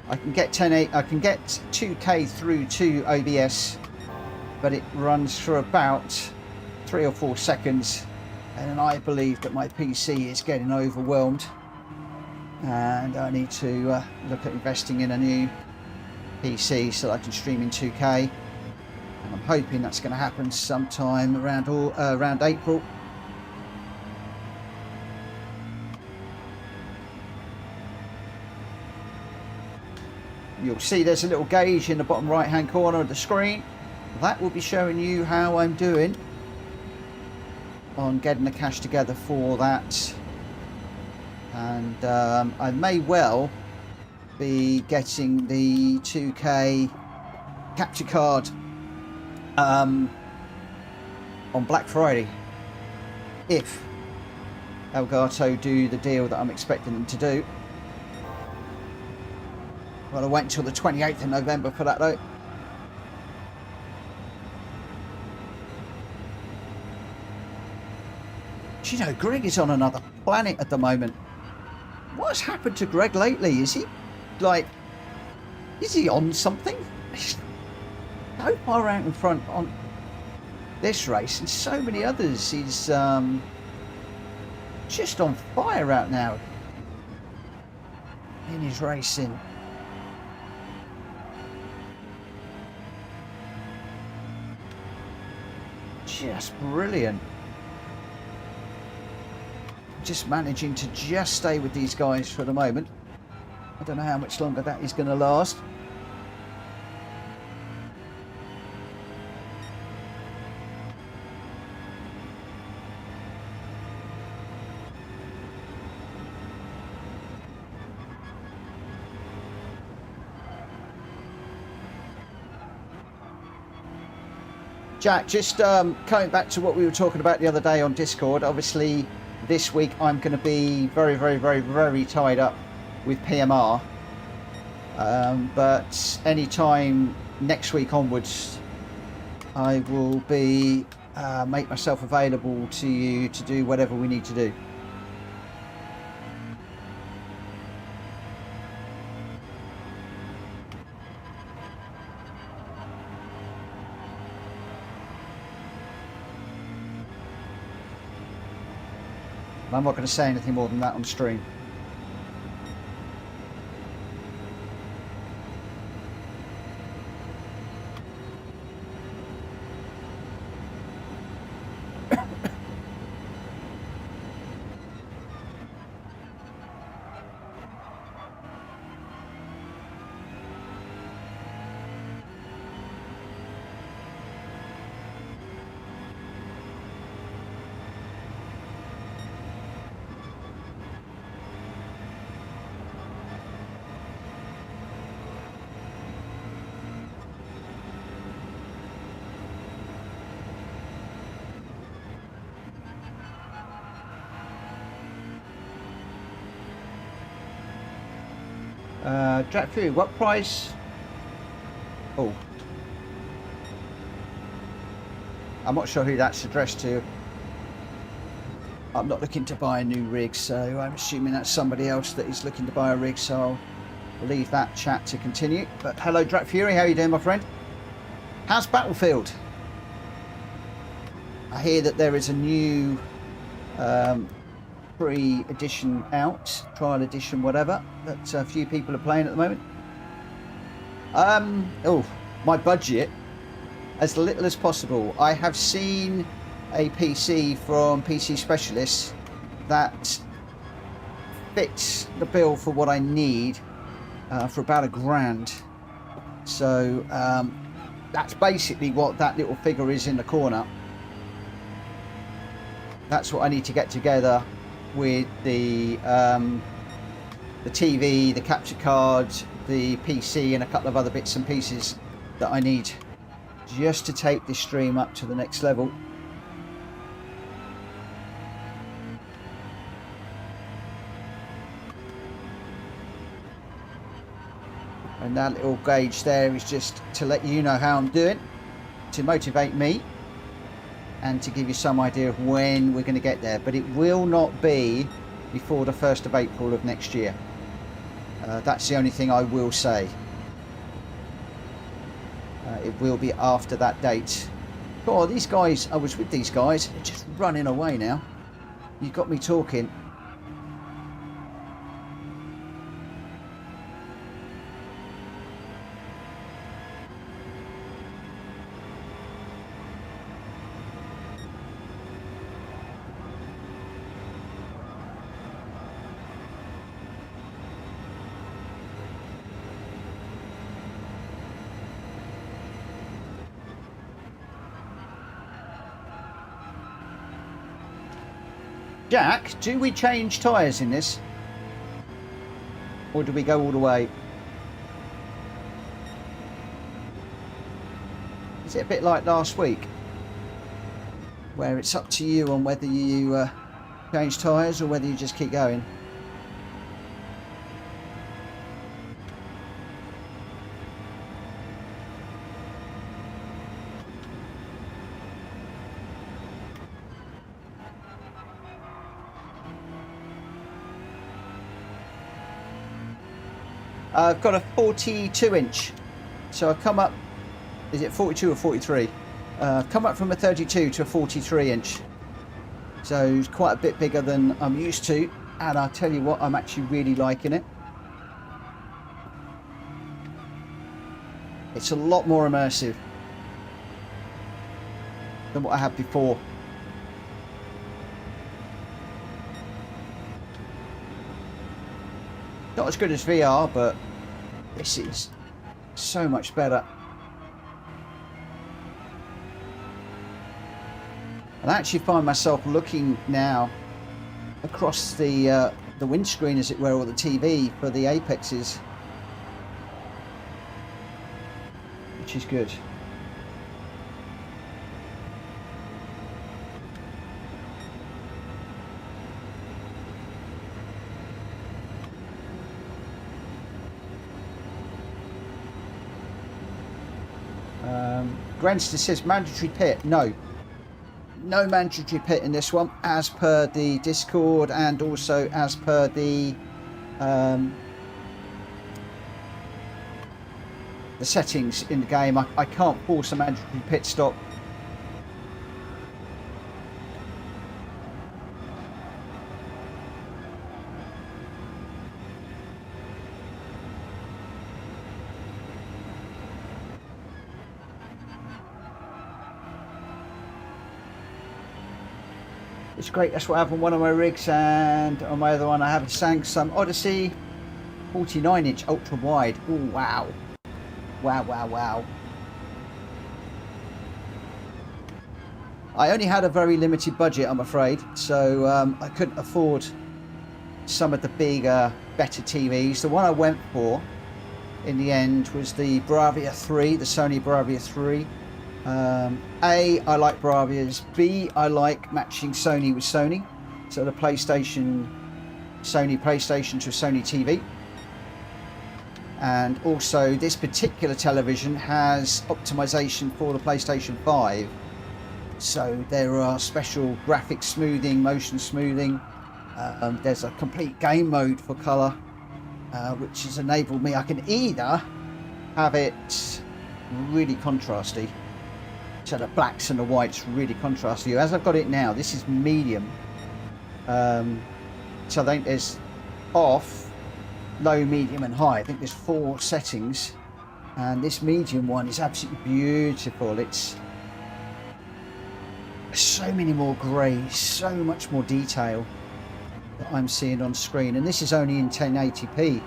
I can get 2K through to OBS, but it runs for about 3 or 4 seconds, and then I believe that my PC is getting overwhelmed and I need to look at investing in a new PC so that I can stream in 2K, and I'm hoping that's going to happen sometime around April. You'll see there's a little gauge in the bottom right hand corner of the screen. That will be showing you how I'm doing on getting the cash together for that, and I may well be getting the 2K capture card on Black Friday if Elgato do the deal that I'm expecting them to do. Well, I wait until the 28th of November for that though. Do you know, Greg is on another planet at the moment. What's happened to Greg lately? Is he, like, is he on something? He's so far out in front on this race and so many others. He's just on fire right now in his racing. Just brilliant. Just managing to just stay with these guys for the moment. I don't know how much longer that is going to last. Jack, just coming back to what we were talking about the other day on Discord. Obviously, this week I'm going to be very tied up with PMR. But any time next week onwards, I will be make myself available to you to do whatever we need to do. I'm not going to say anything more than that on stream. Jack Fury, what price? Oh, I'm not sure who that's addressed to. I'm not looking to buy a new rig, so I'm assuming that's somebody else that is looking to buy a rig, so I'll leave that chat to continue. But hello, Jack Fury, how you doing, my friend? How's Battlefield? I hear that there is a new free edition out, trial edition, whatever, that a few people are playing at the moment. Oh, my budget, as little as possible. I have seen a PC from PC Specialists that fits the bill for what I need for about £1,000. So that's basically what that little figure is in the corner. That's what I need to get together with the TV, the capture card, the PC, and a couple of other bits and pieces that I need just to take this stream up to the next level. And that little gauge there is just to let you know how I'm doing, to motivate me, and to give you some idea of when we're going to get there. But it will not be before the 1st of April of next year. That's the only thing I will say. It will be after that date. Oh, these guys, I was with these guys, they're just running away now. You got me talking. Jack, do we change tyres in this? Or do we go all the way? Is it a bit like last week? Where it's up to you on whether you change tyres or whether you just keep going? I've got a 42 inch, so I've come up, is it 42 or 43? Come up from a 32 to a 43 inch, so it's quite a bit bigger than I'm used to, and I'll tell you what, I'm actually really liking it. It's a lot more immersive than what I had before. Not as good as VR, but this is so much better. And I actually find myself looking now across the windscreen, as it were, or the TV for the apexes, which is good. Grandster says mandatory pit. No mandatory pit in this one, as per the Discord and also as per the settings in the game. I can't force a mandatory pit stop. It's great. That's what I have on one of my rigs, and on my other one I have a Samsung Odyssey 49-inch ultra wide. Oh wow. Wow. I only had a very limited budget, I'm afraid, so I couldn't afford some of the bigger, better TVs. The one I went for in the end was the Bravia 3, the Sony Bravia 3. A, I like Bravias. B, I like matching Sony with Sony. So the Sony PlayStation to a Sony TV. And also this particular television has optimization for the PlayStation 5. So there are special graphic smoothing, motion smoothing. There's a complete game mode for color, which has enabled me. I can either have it really contrasty, so the blacks and the whites really contrast you. As I've got it now, this is medium. So I think there's off, low, medium and high. I think there's 4 settings, and this medium one is absolutely beautiful. It's so many more greys, so much more detail that I'm seeing on screen, and this is only in 1080p.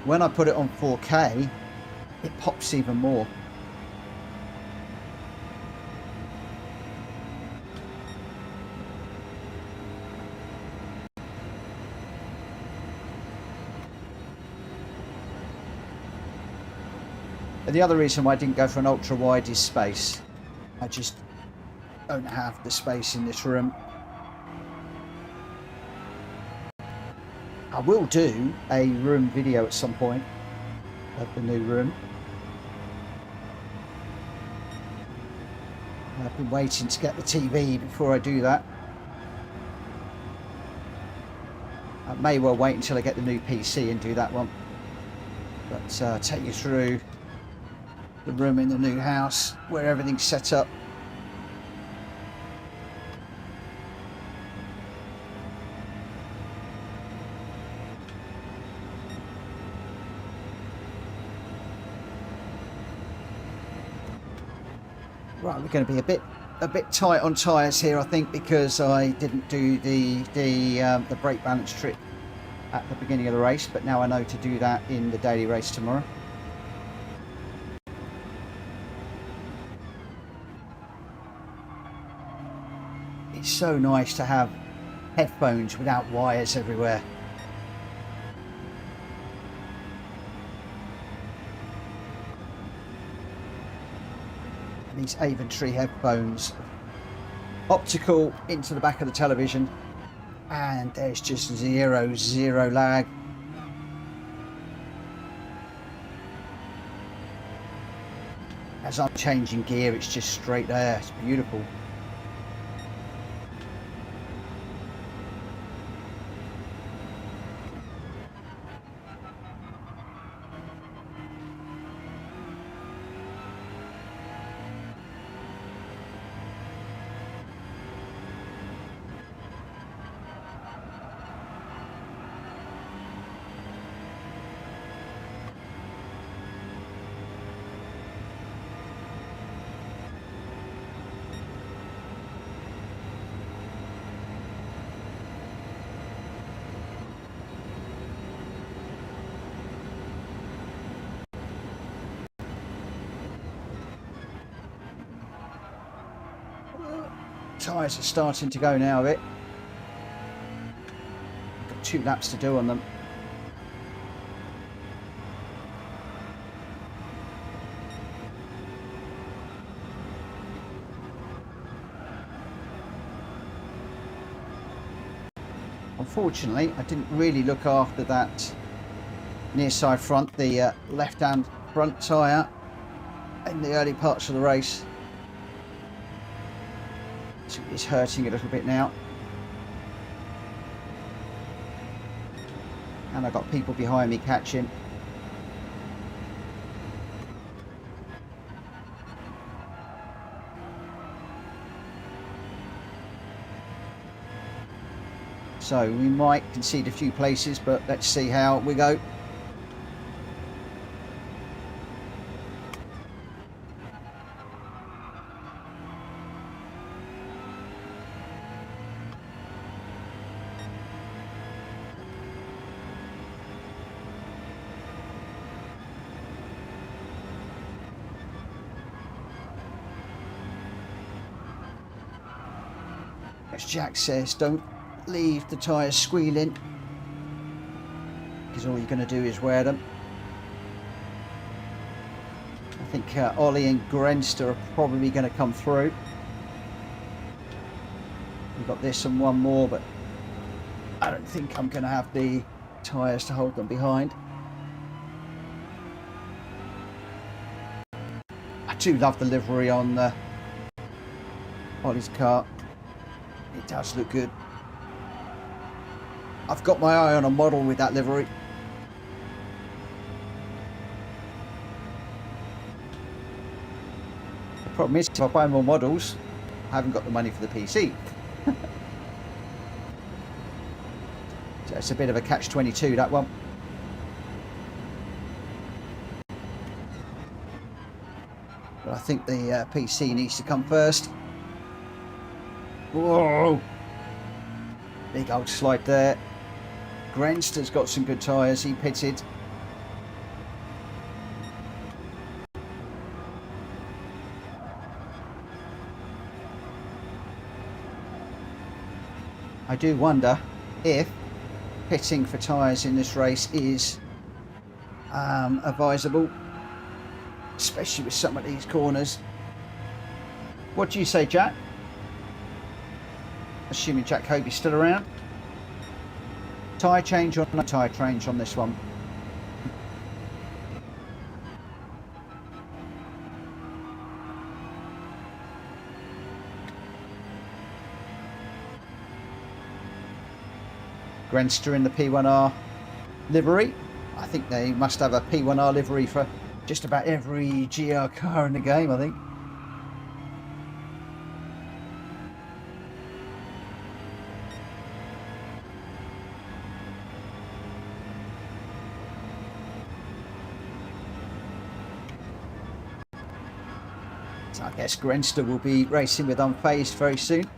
When I put it on 4K, it pops even more. And the other reason why I didn't go for an ultra wide is space. I just don't have the space in this room. I will do a room video at some point of the new room. I've been waiting to get the TV before I do that. I may well wait until I get the new PC and do that one. But take you through the room in the new house where everything's set up. Right, we're going to be a bit tight on tyres here, I think, because I didn't do the brake balance trick at the beginning of the race, but now I know to do that in the daily race tomorrow. It's so nice to have headphones without wires everywhere. And these Aventry headphones, optical into the back of the television, and there's just zero lag. As I'm changing gear, it's just straight there. It's beautiful. Tyres are starting to go now a bit. Got 2 laps to do on them. Unfortunately, I didn't really look after that near side front, the left-hand front tyre in the early parts of the race. is hurting a little bit now. And I've got people behind me catching. So we might concede a few places, but let's see how we go. As Jack says, don't leave the tyres squealing, because all you're going to do is wear them. I think Ollie and Gr.x are probably going to come through. We've got this and one more, but I don't think I'm going to have the tyres to hold them behind. I do love the livery on Ollie's car. It does look good. I've got my eye on a model with that livery. The problem is, if I buy more models, I haven't got the money for the PC. So it's a bit of a catch-22, that one. But I think the PC needs to come first. Whoa! Big old slide there. Gr.x has got some good tyres, he pitted. I do wonder if pitting for tyres in this race is advisable, especially with some of these corners. What do you say, Jack? Assuming Jack Hobie's still around. Tyre change or no tyre change on this one? Gr.x in the P1R livery. I think they must have a P1R livery for just about every GR car in the game, I think. So I guess Gr.x will be racing with Unfazed very soon.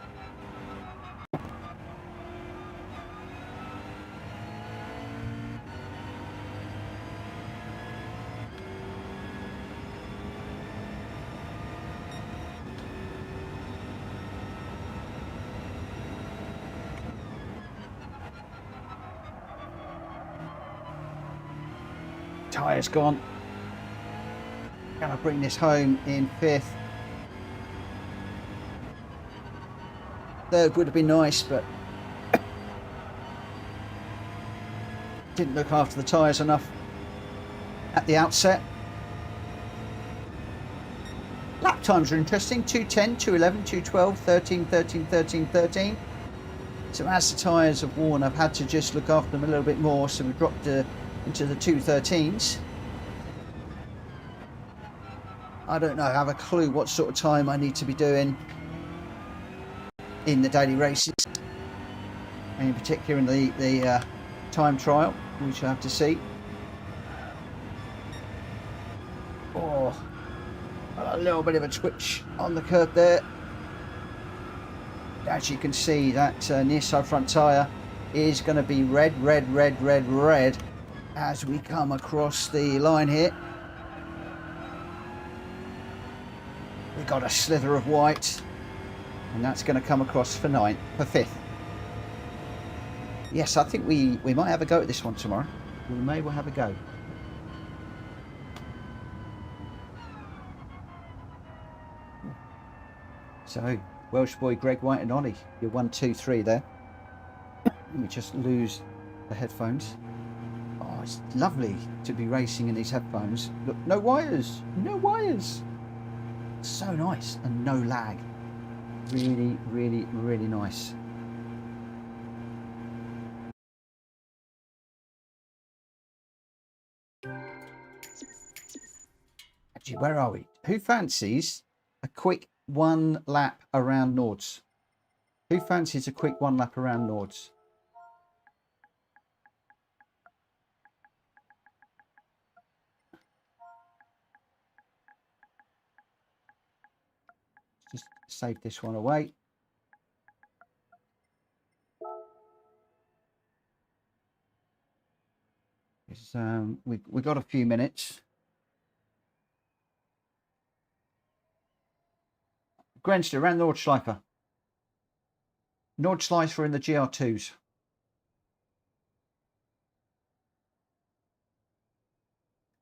Tyres gone. Gonna bring this home in 5th. 3rd would have been nice, but didn't look after the tyres enough at the outset. Lap times are interesting: 2:10, 2:11, 2:12, 13, 13, 13, 13. So as the tyres have worn, I've had to just look after them a little bit more, so we've dropped into the 2:13s. I don't know, I have a clue what sort of time I need to be doing in the daily races, and in particular in the time trial, which I have to see. Oh, a little bit of a twitch on the curb there. As you can see, that near side front tyre is going to be red as we come across the line here. We've got a slither of white, and that's going to come across for 5th. Yes, I think we might have a go at this one tomorrow. We may well have a go. So, Welsh boy Greg White and Ollie, you're 1, 2, 3 there. Let me just lose the headphones. Oh, it's lovely to be racing in these headphones. Look, no wires, no wires. So nice, and no lag. Really, really, really nice. Actually, where are we? Who fancies a quick one lap around Nords? Who fancies a quick one lap around Nords? Just save this one away. We've got a few minutes. Grenster around Nordschleifer. Nordschleifer in the GR2s.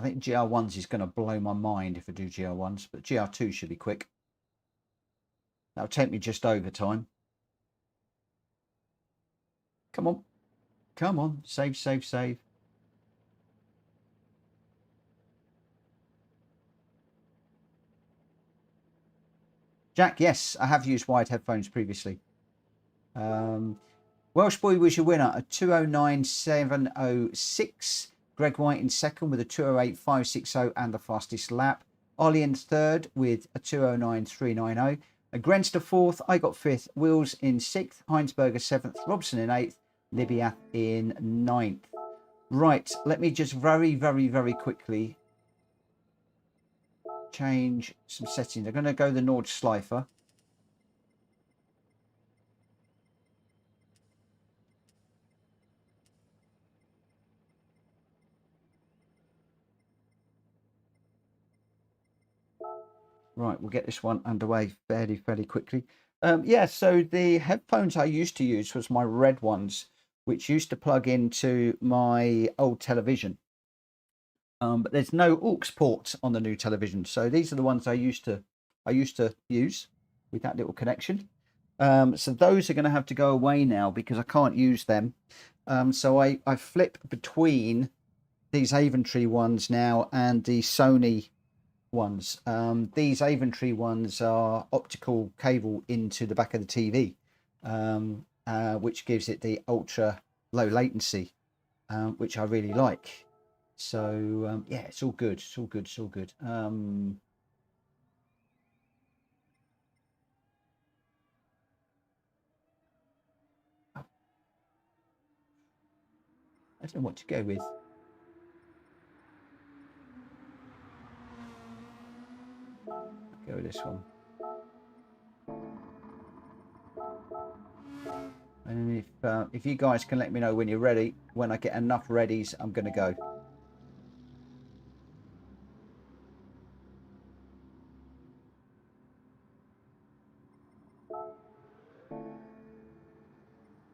I think GR1s is going to blow my mind if I do GR1s, but GR2 should be quick. That'll take me just over time. Come on. Come on. Save, save, save. Jack, yes, I have used wired headphones previously. Welsh Boy was your winner at 209.706. Greg White in second with a 208.560 and the fastest lap. Ollie in third with a 209.390. Grenster fourth. I got fifth. Wills in sixth. Heinsberger seventh. Robson in eighth. Libya in ninth. Right, let me just very, very, very quickly change some settings. I'm going to go the Nordschleifer. Right, we'll get this one underway fairly quickly. Yeah, so the headphones I used to use was my red ones, which used to plug into my old television. But there's no aux port on the new television, so these are the ones I used to use with that little connection. So those are going to have to go away now because I can't use them. So I flip between these Aventry ones now and the Sony ones. These Aventry ones are optical cable into the back of the TV, which gives it the ultra low latency, which I really like. So yeah, it's all good. It's all good. It's all good. I don't know what to go with. Go with this one. And if you guys can let me know when you're ready, when I get enough readies, I'm going to go.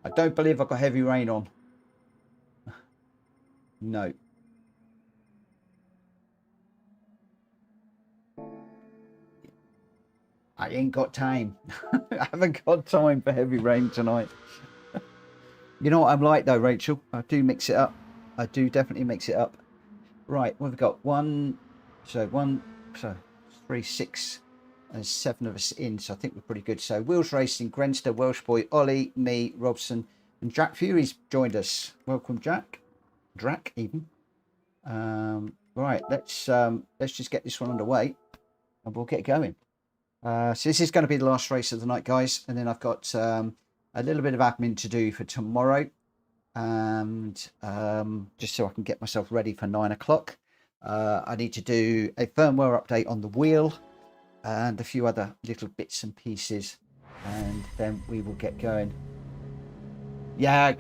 I don't believe I've got heavy rain on. No. I ain't got time. I haven't got time for heavy rain tonight. You know what I'm like though, Rachel? I do mix it up. I do definitely mix it up. Right, we've got 3, 6 and 7 of us in, so I think we're pretty good. So Wheels Racing, Grenster, Welsh Boy, Ollie, me, Robson, and Jack Fury's joined us. Welcome, Jack. Drac even. Right, let's just get this one underway and we'll get going. So this is going to be the last race of the night, guys, and then I've got a little bit of admin to do for tomorrow, and just so I can get myself ready for 9 o'clock. I need to do a firmware update on the wheel and a few other little bits and pieces, and then we will get going. Yeah,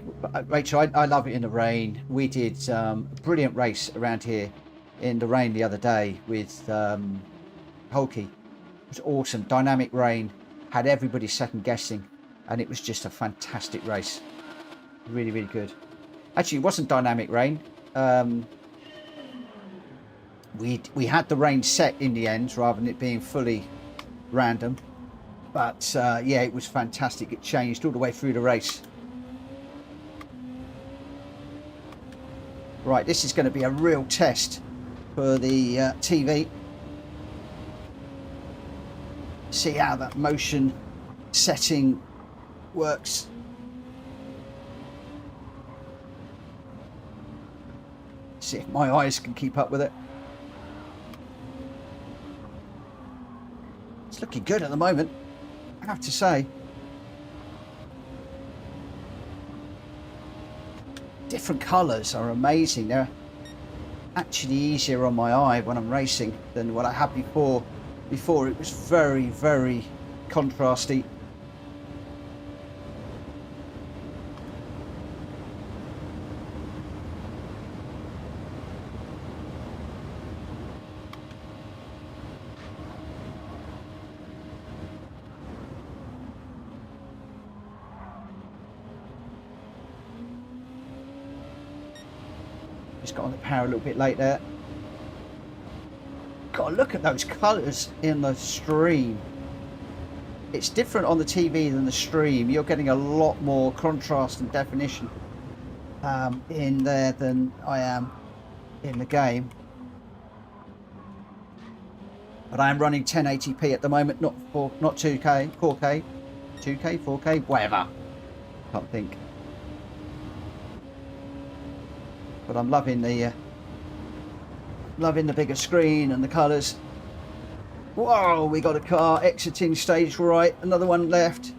Rachel, I love it in the rain. We did a brilliant race around here in the rain the other day with Holkey. It was awesome. Dynamic rain, had everybody second guessing, and it was just a fantastic race. Really, really good. Actually, it wasn't dynamic rain. We had the rain set in the end rather than it being fully random. But yeah, it was fantastic. It changed all the way through the race. Right, this is going to be a real test for the TV. See how that motion setting works. See if my eyes can keep up with it. It's looking good at the moment, I have to say. Different colours are amazing. They're actually easier on my eye when I'm racing than what I had before. Before it was very, very contrasty. Just got on the power a little bit late there. God, look at those colours in the stream. It's different on the TV than the stream. You're getting a lot more contrast and definition in there than I am in the game. But I am running 1080p at the moment, not 2K, 4K, 2K, 4K, whatever. Can't think. But I'm loving the bigger screen and the colours. Whoa, we got a car exiting stage right, another one left.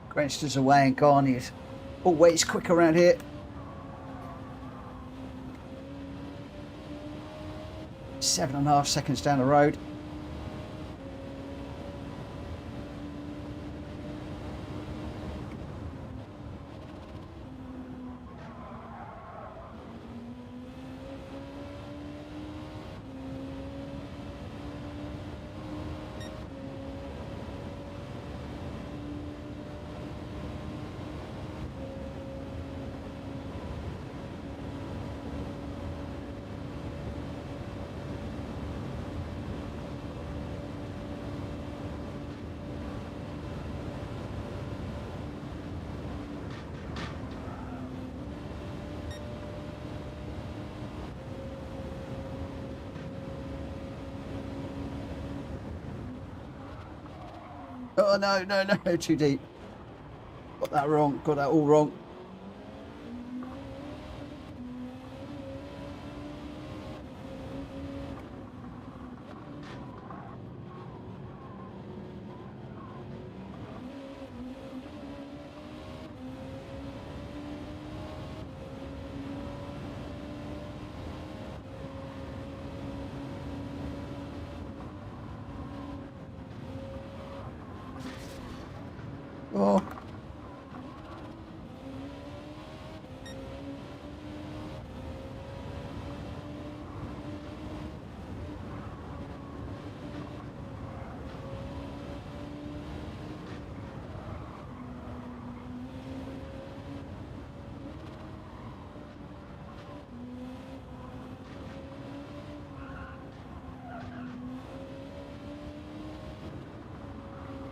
Greenster's away and gone. He's always quick around here. 7.5 seconds down the road. Oh no, too deep. Got that wrong, got that all wrong. Oh.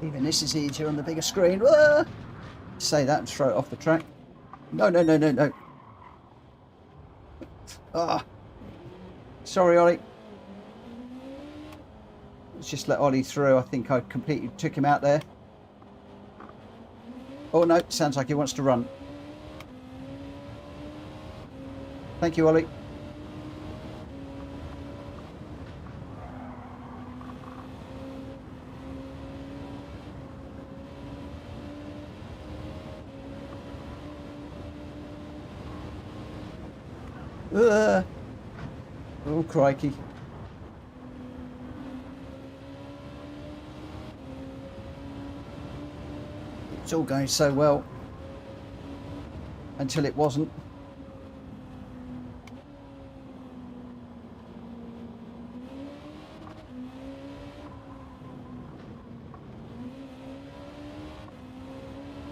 Even this is easier on the bigger screen. Ah! Say that and throw it off the track. No. Ah. Sorry, Ollie. Let's just let Ollie through. I think I completely took him out there. Oh no, sounds like he wants to run. Thank you, Ollie. Oh, crikey. It's all going so well until it wasn't.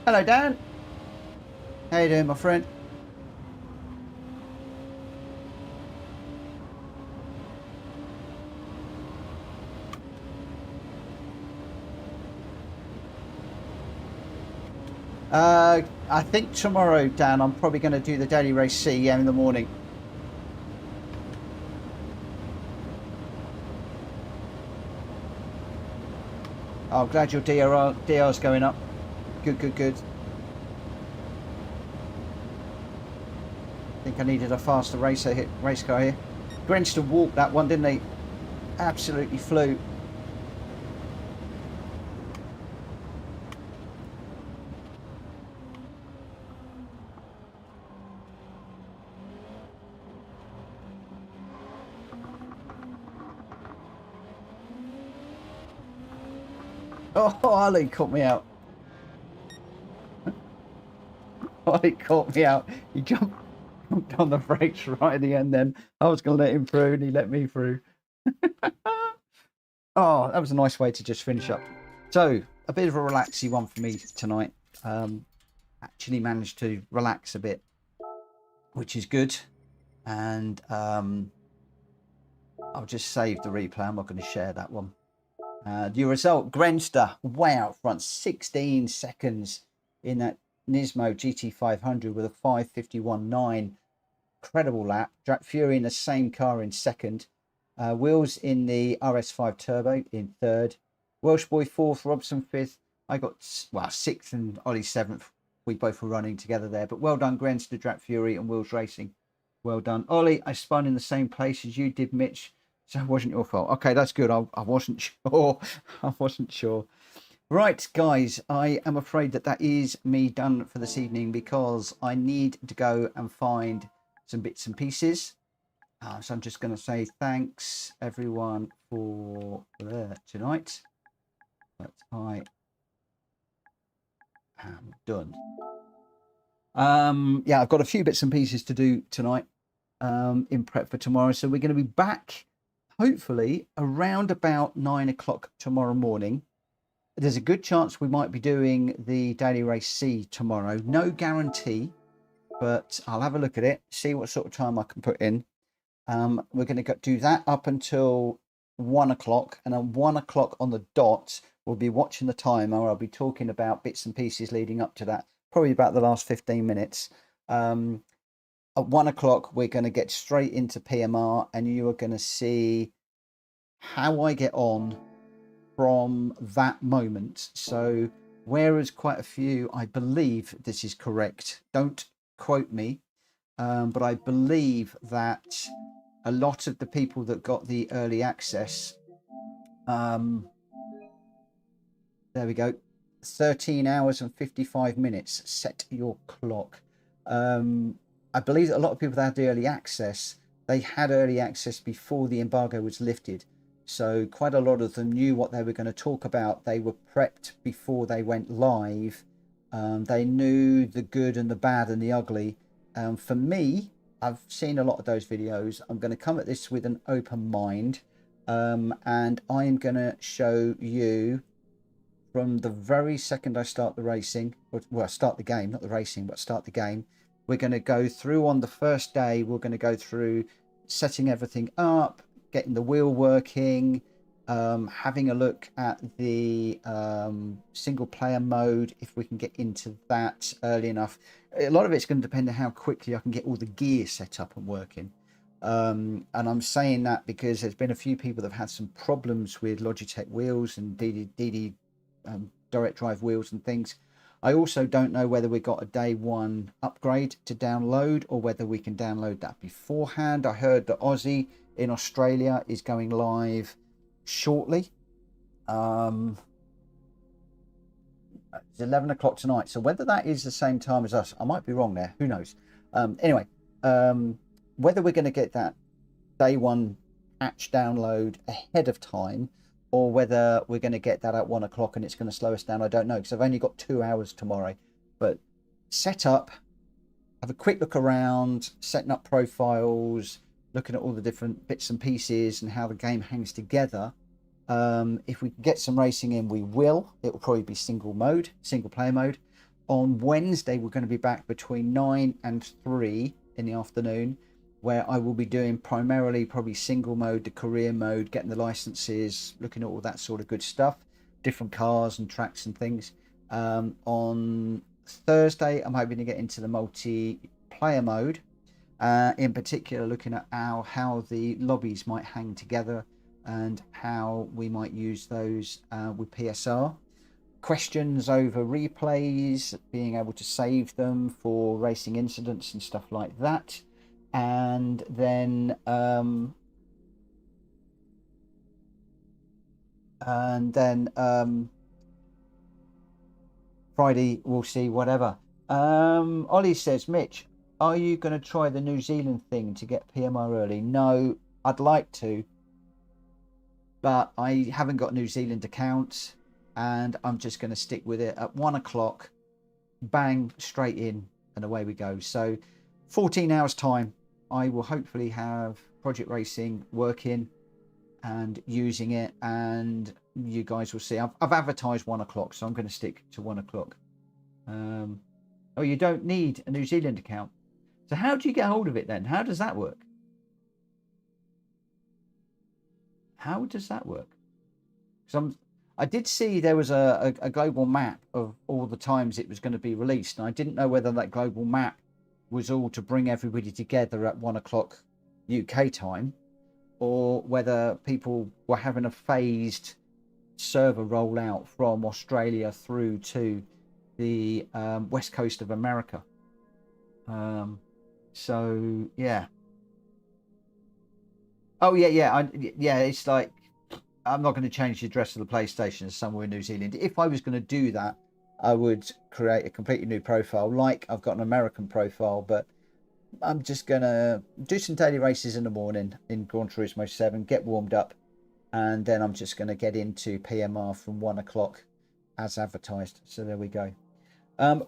Hello, Dan. How you doing, my friend? I think tomorrow, Dan, I'm probably going to do the daily race C in the morning. Oh, I'm glad your DR's going up. Good, good, good. I think I needed a faster race car here. Grenston walked that one, didn't he? Absolutely flew. Oh, Ollie caught me out. Ollie caught me out. He jumped on the brakes right at the end then. I was going to let him through and he let me through. Oh, that was a nice way to just finish up. So, a bit of a relaxy one for me tonight. Actually managed to relax a bit, which is good. And I'll just save the replay. I'm not going to share that one. Your result, Grenster, way out front, 16 seconds in that Nismo GT500 with a 5:51.9. Incredible lap. Jack Fury in the same car in second. Wills in the RS5 Turbo in third. Welsh Boy fourth, Robson fifth. I got, well, sixth and Ollie seventh. We both were running together there. But well done, Grenster, Jack Fury and Wills Racing. Well done. Ollie, I spun in the same place as you did, Mitch. So it wasn't your fault. Okay, that's good. I wasn't sure. I wasn't sure. Right, guys, I am afraid that is me done for this evening because I need to go and find some bits and pieces. So I'm just going to say thanks, everyone, for tonight. But I am done. Yeah, I've got a few bits and pieces to do tonight in prep for tomorrow. So we're going to be back hopefully around about 9 o'clock tomorrow morning. There's a good chance we might be doing the daily race C tomorrow. No guarantee, but I'll have a look at it, see what sort of time I can put in. We're going to do that up until 1 o'clock, and at 1 o'clock on the dot, we'll be watching the timer. I'll be talking about bits and pieces leading up to that, probably about the last 15 minutes. At 1 o'clock, we're going to get straight into PMR, and you are going to see how I get on from that moment. So, whereas quite a few, I believe this is correct, don't quote me, but I believe that a lot of the people that got the early access, there we go, 13 hours and 55 minutes, set your clock. I believe that a lot of people that had the early access, they had early access before the embargo was lifted. So quite a lot of them knew what they were going to talk about. They were prepped before they went live. They knew the good and the bad and the ugly. For me, I've seen a lot of those videos. I'm going to come at this with an open mind. And I'm going to show you from the very second I start the racing, well, start the game, not the racing, but start the game. We're going to go through on the first day. We're going to go through setting everything up, getting the wheel working, having a look at the single player mode, if we can get into that early enough. A lot of it's going to depend on how quickly I can get all the gear set up and working. And I'm saying that because there's been a few people that have had some problems with Logitech wheels and DD direct drive wheels and things. I also don't know whether we got a day one upgrade to download or whether we can download that beforehand. I heard that Aussie in Australia is going live shortly. It's 11 o'clock tonight, so whether that is the same time as us, I might be wrong there, who knows. Anyway, whether we're going to get that day one patch download ahead of time or whether we're going to get that at 1 o'clock and it's going to slow us down, I don't know, because I've only got 2 hours tomorrow. But set up, have a quick look around, setting up profiles, looking at all the different bits and pieces and how the game hangs together. If we can get some racing in, we will. It will probably be single player mode. On Wednesday, we're going to be back between 9 and 3 in the afternoon, where I will be doing primarily probably single mode, the career mode, getting the licenses, looking at all that sort of good stuff, different cars and tracks and things. On Thursday, I'm hoping to get into the multiplayer mode, in particular looking at how the lobbies might hang together and how we might use those with PSR. Questions over replays, being able to save them for racing incidents and stuff like that. And then Friday we'll see whatever. Ollie says, Mitch, are you going to try the New Zealand thing to get PMR early? No, I'd like to, but I haven't got New Zealand account, and I'm just going to stick with it at 1 o'clock, bang, straight in, and away we go. So 14 hours time, I will hopefully have Project Racing working and using it, and you guys will see. I've advertised 1 o'clock, so I'm going to stick to 1 o'clock. Oh, you don't need a New Zealand account. So how do you get hold of it then? How does that work? How does that work? Because I did see there was a global map of all the times it was going to be released, and I didn't know whether that global map was all to bring everybody together at 1 o'clock UK time, or whether people were having a phased server rollout from Australia through to the west coast of America. So yeah. Oh yeah. It's like, I'm not going to change the address of the PlayStation somewhere in New Zealand. If I was going to do that, I would create a completely new profile, like I've got an American profile, but I'm just going to do some daily races in the morning in Gran Turismo 7, get warmed up, and then I'm just going to get into PMR from 1 o'clock as advertised. So there we go.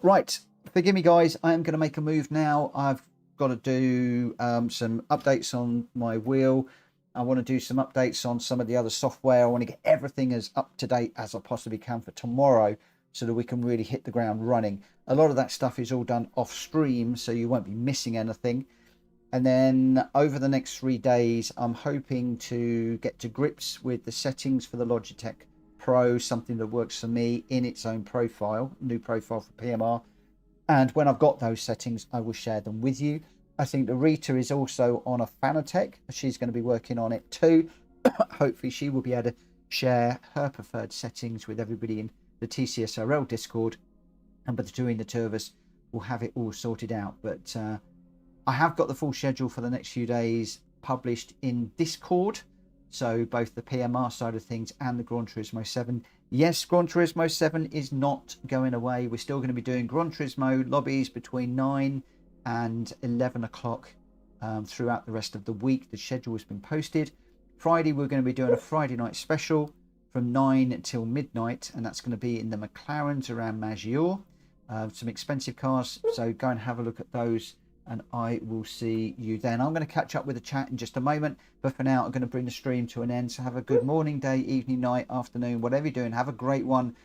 Right, forgive me guys, I am going to make a move now. I've got to do some updates on my wheel. I want to do some updates on some of the other software. I want to get everything as up to date as I possibly can for tomorrow, so that we can really hit the ground running. A lot of that stuff is all done off stream, so you won't be missing anything. And then over the next 3 days, I'm hoping to get to grips with the settings for the Logitech Pro, something that works for me in its own profile, new profile for PMR. And when I've got those settings, I will share them with you. I think the Rita is also on a Fanatec. She's going to be working on it too. Hopefully she will be able to share her preferred settings with everybody in the TCSRL Discord, and between the two of us, we'll have it all sorted out. But I have got the full schedule for the next few days published in Discord, so both the PMR side of things and the Gran Turismo 7. Yes, Gran Turismo 7 is not going away. We're still going to be doing Gran Turismo lobbies between 9 and 11 o'clock throughout the rest of the week. The schedule has been posted. Friday, we're going to be doing a Friday night special from 9 until midnight, and that's going to be in the McLarens around Maggiore. Some expensive cars, so go and have a look at those, and I will see you then. I'm going to catch up with the chat in just a moment, but for now I'm going to bring the stream to an end. So have a good morning, day, evening, night, afternoon, whatever you're doing, have a great one.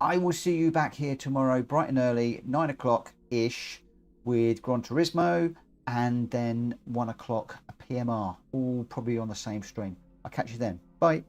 I will see you back here tomorrow bright and early, 9 o'clock ish, with Gran Turismo, and then 1 o'clock PMR, all probably on the same stream. I'll catch you then. Bye.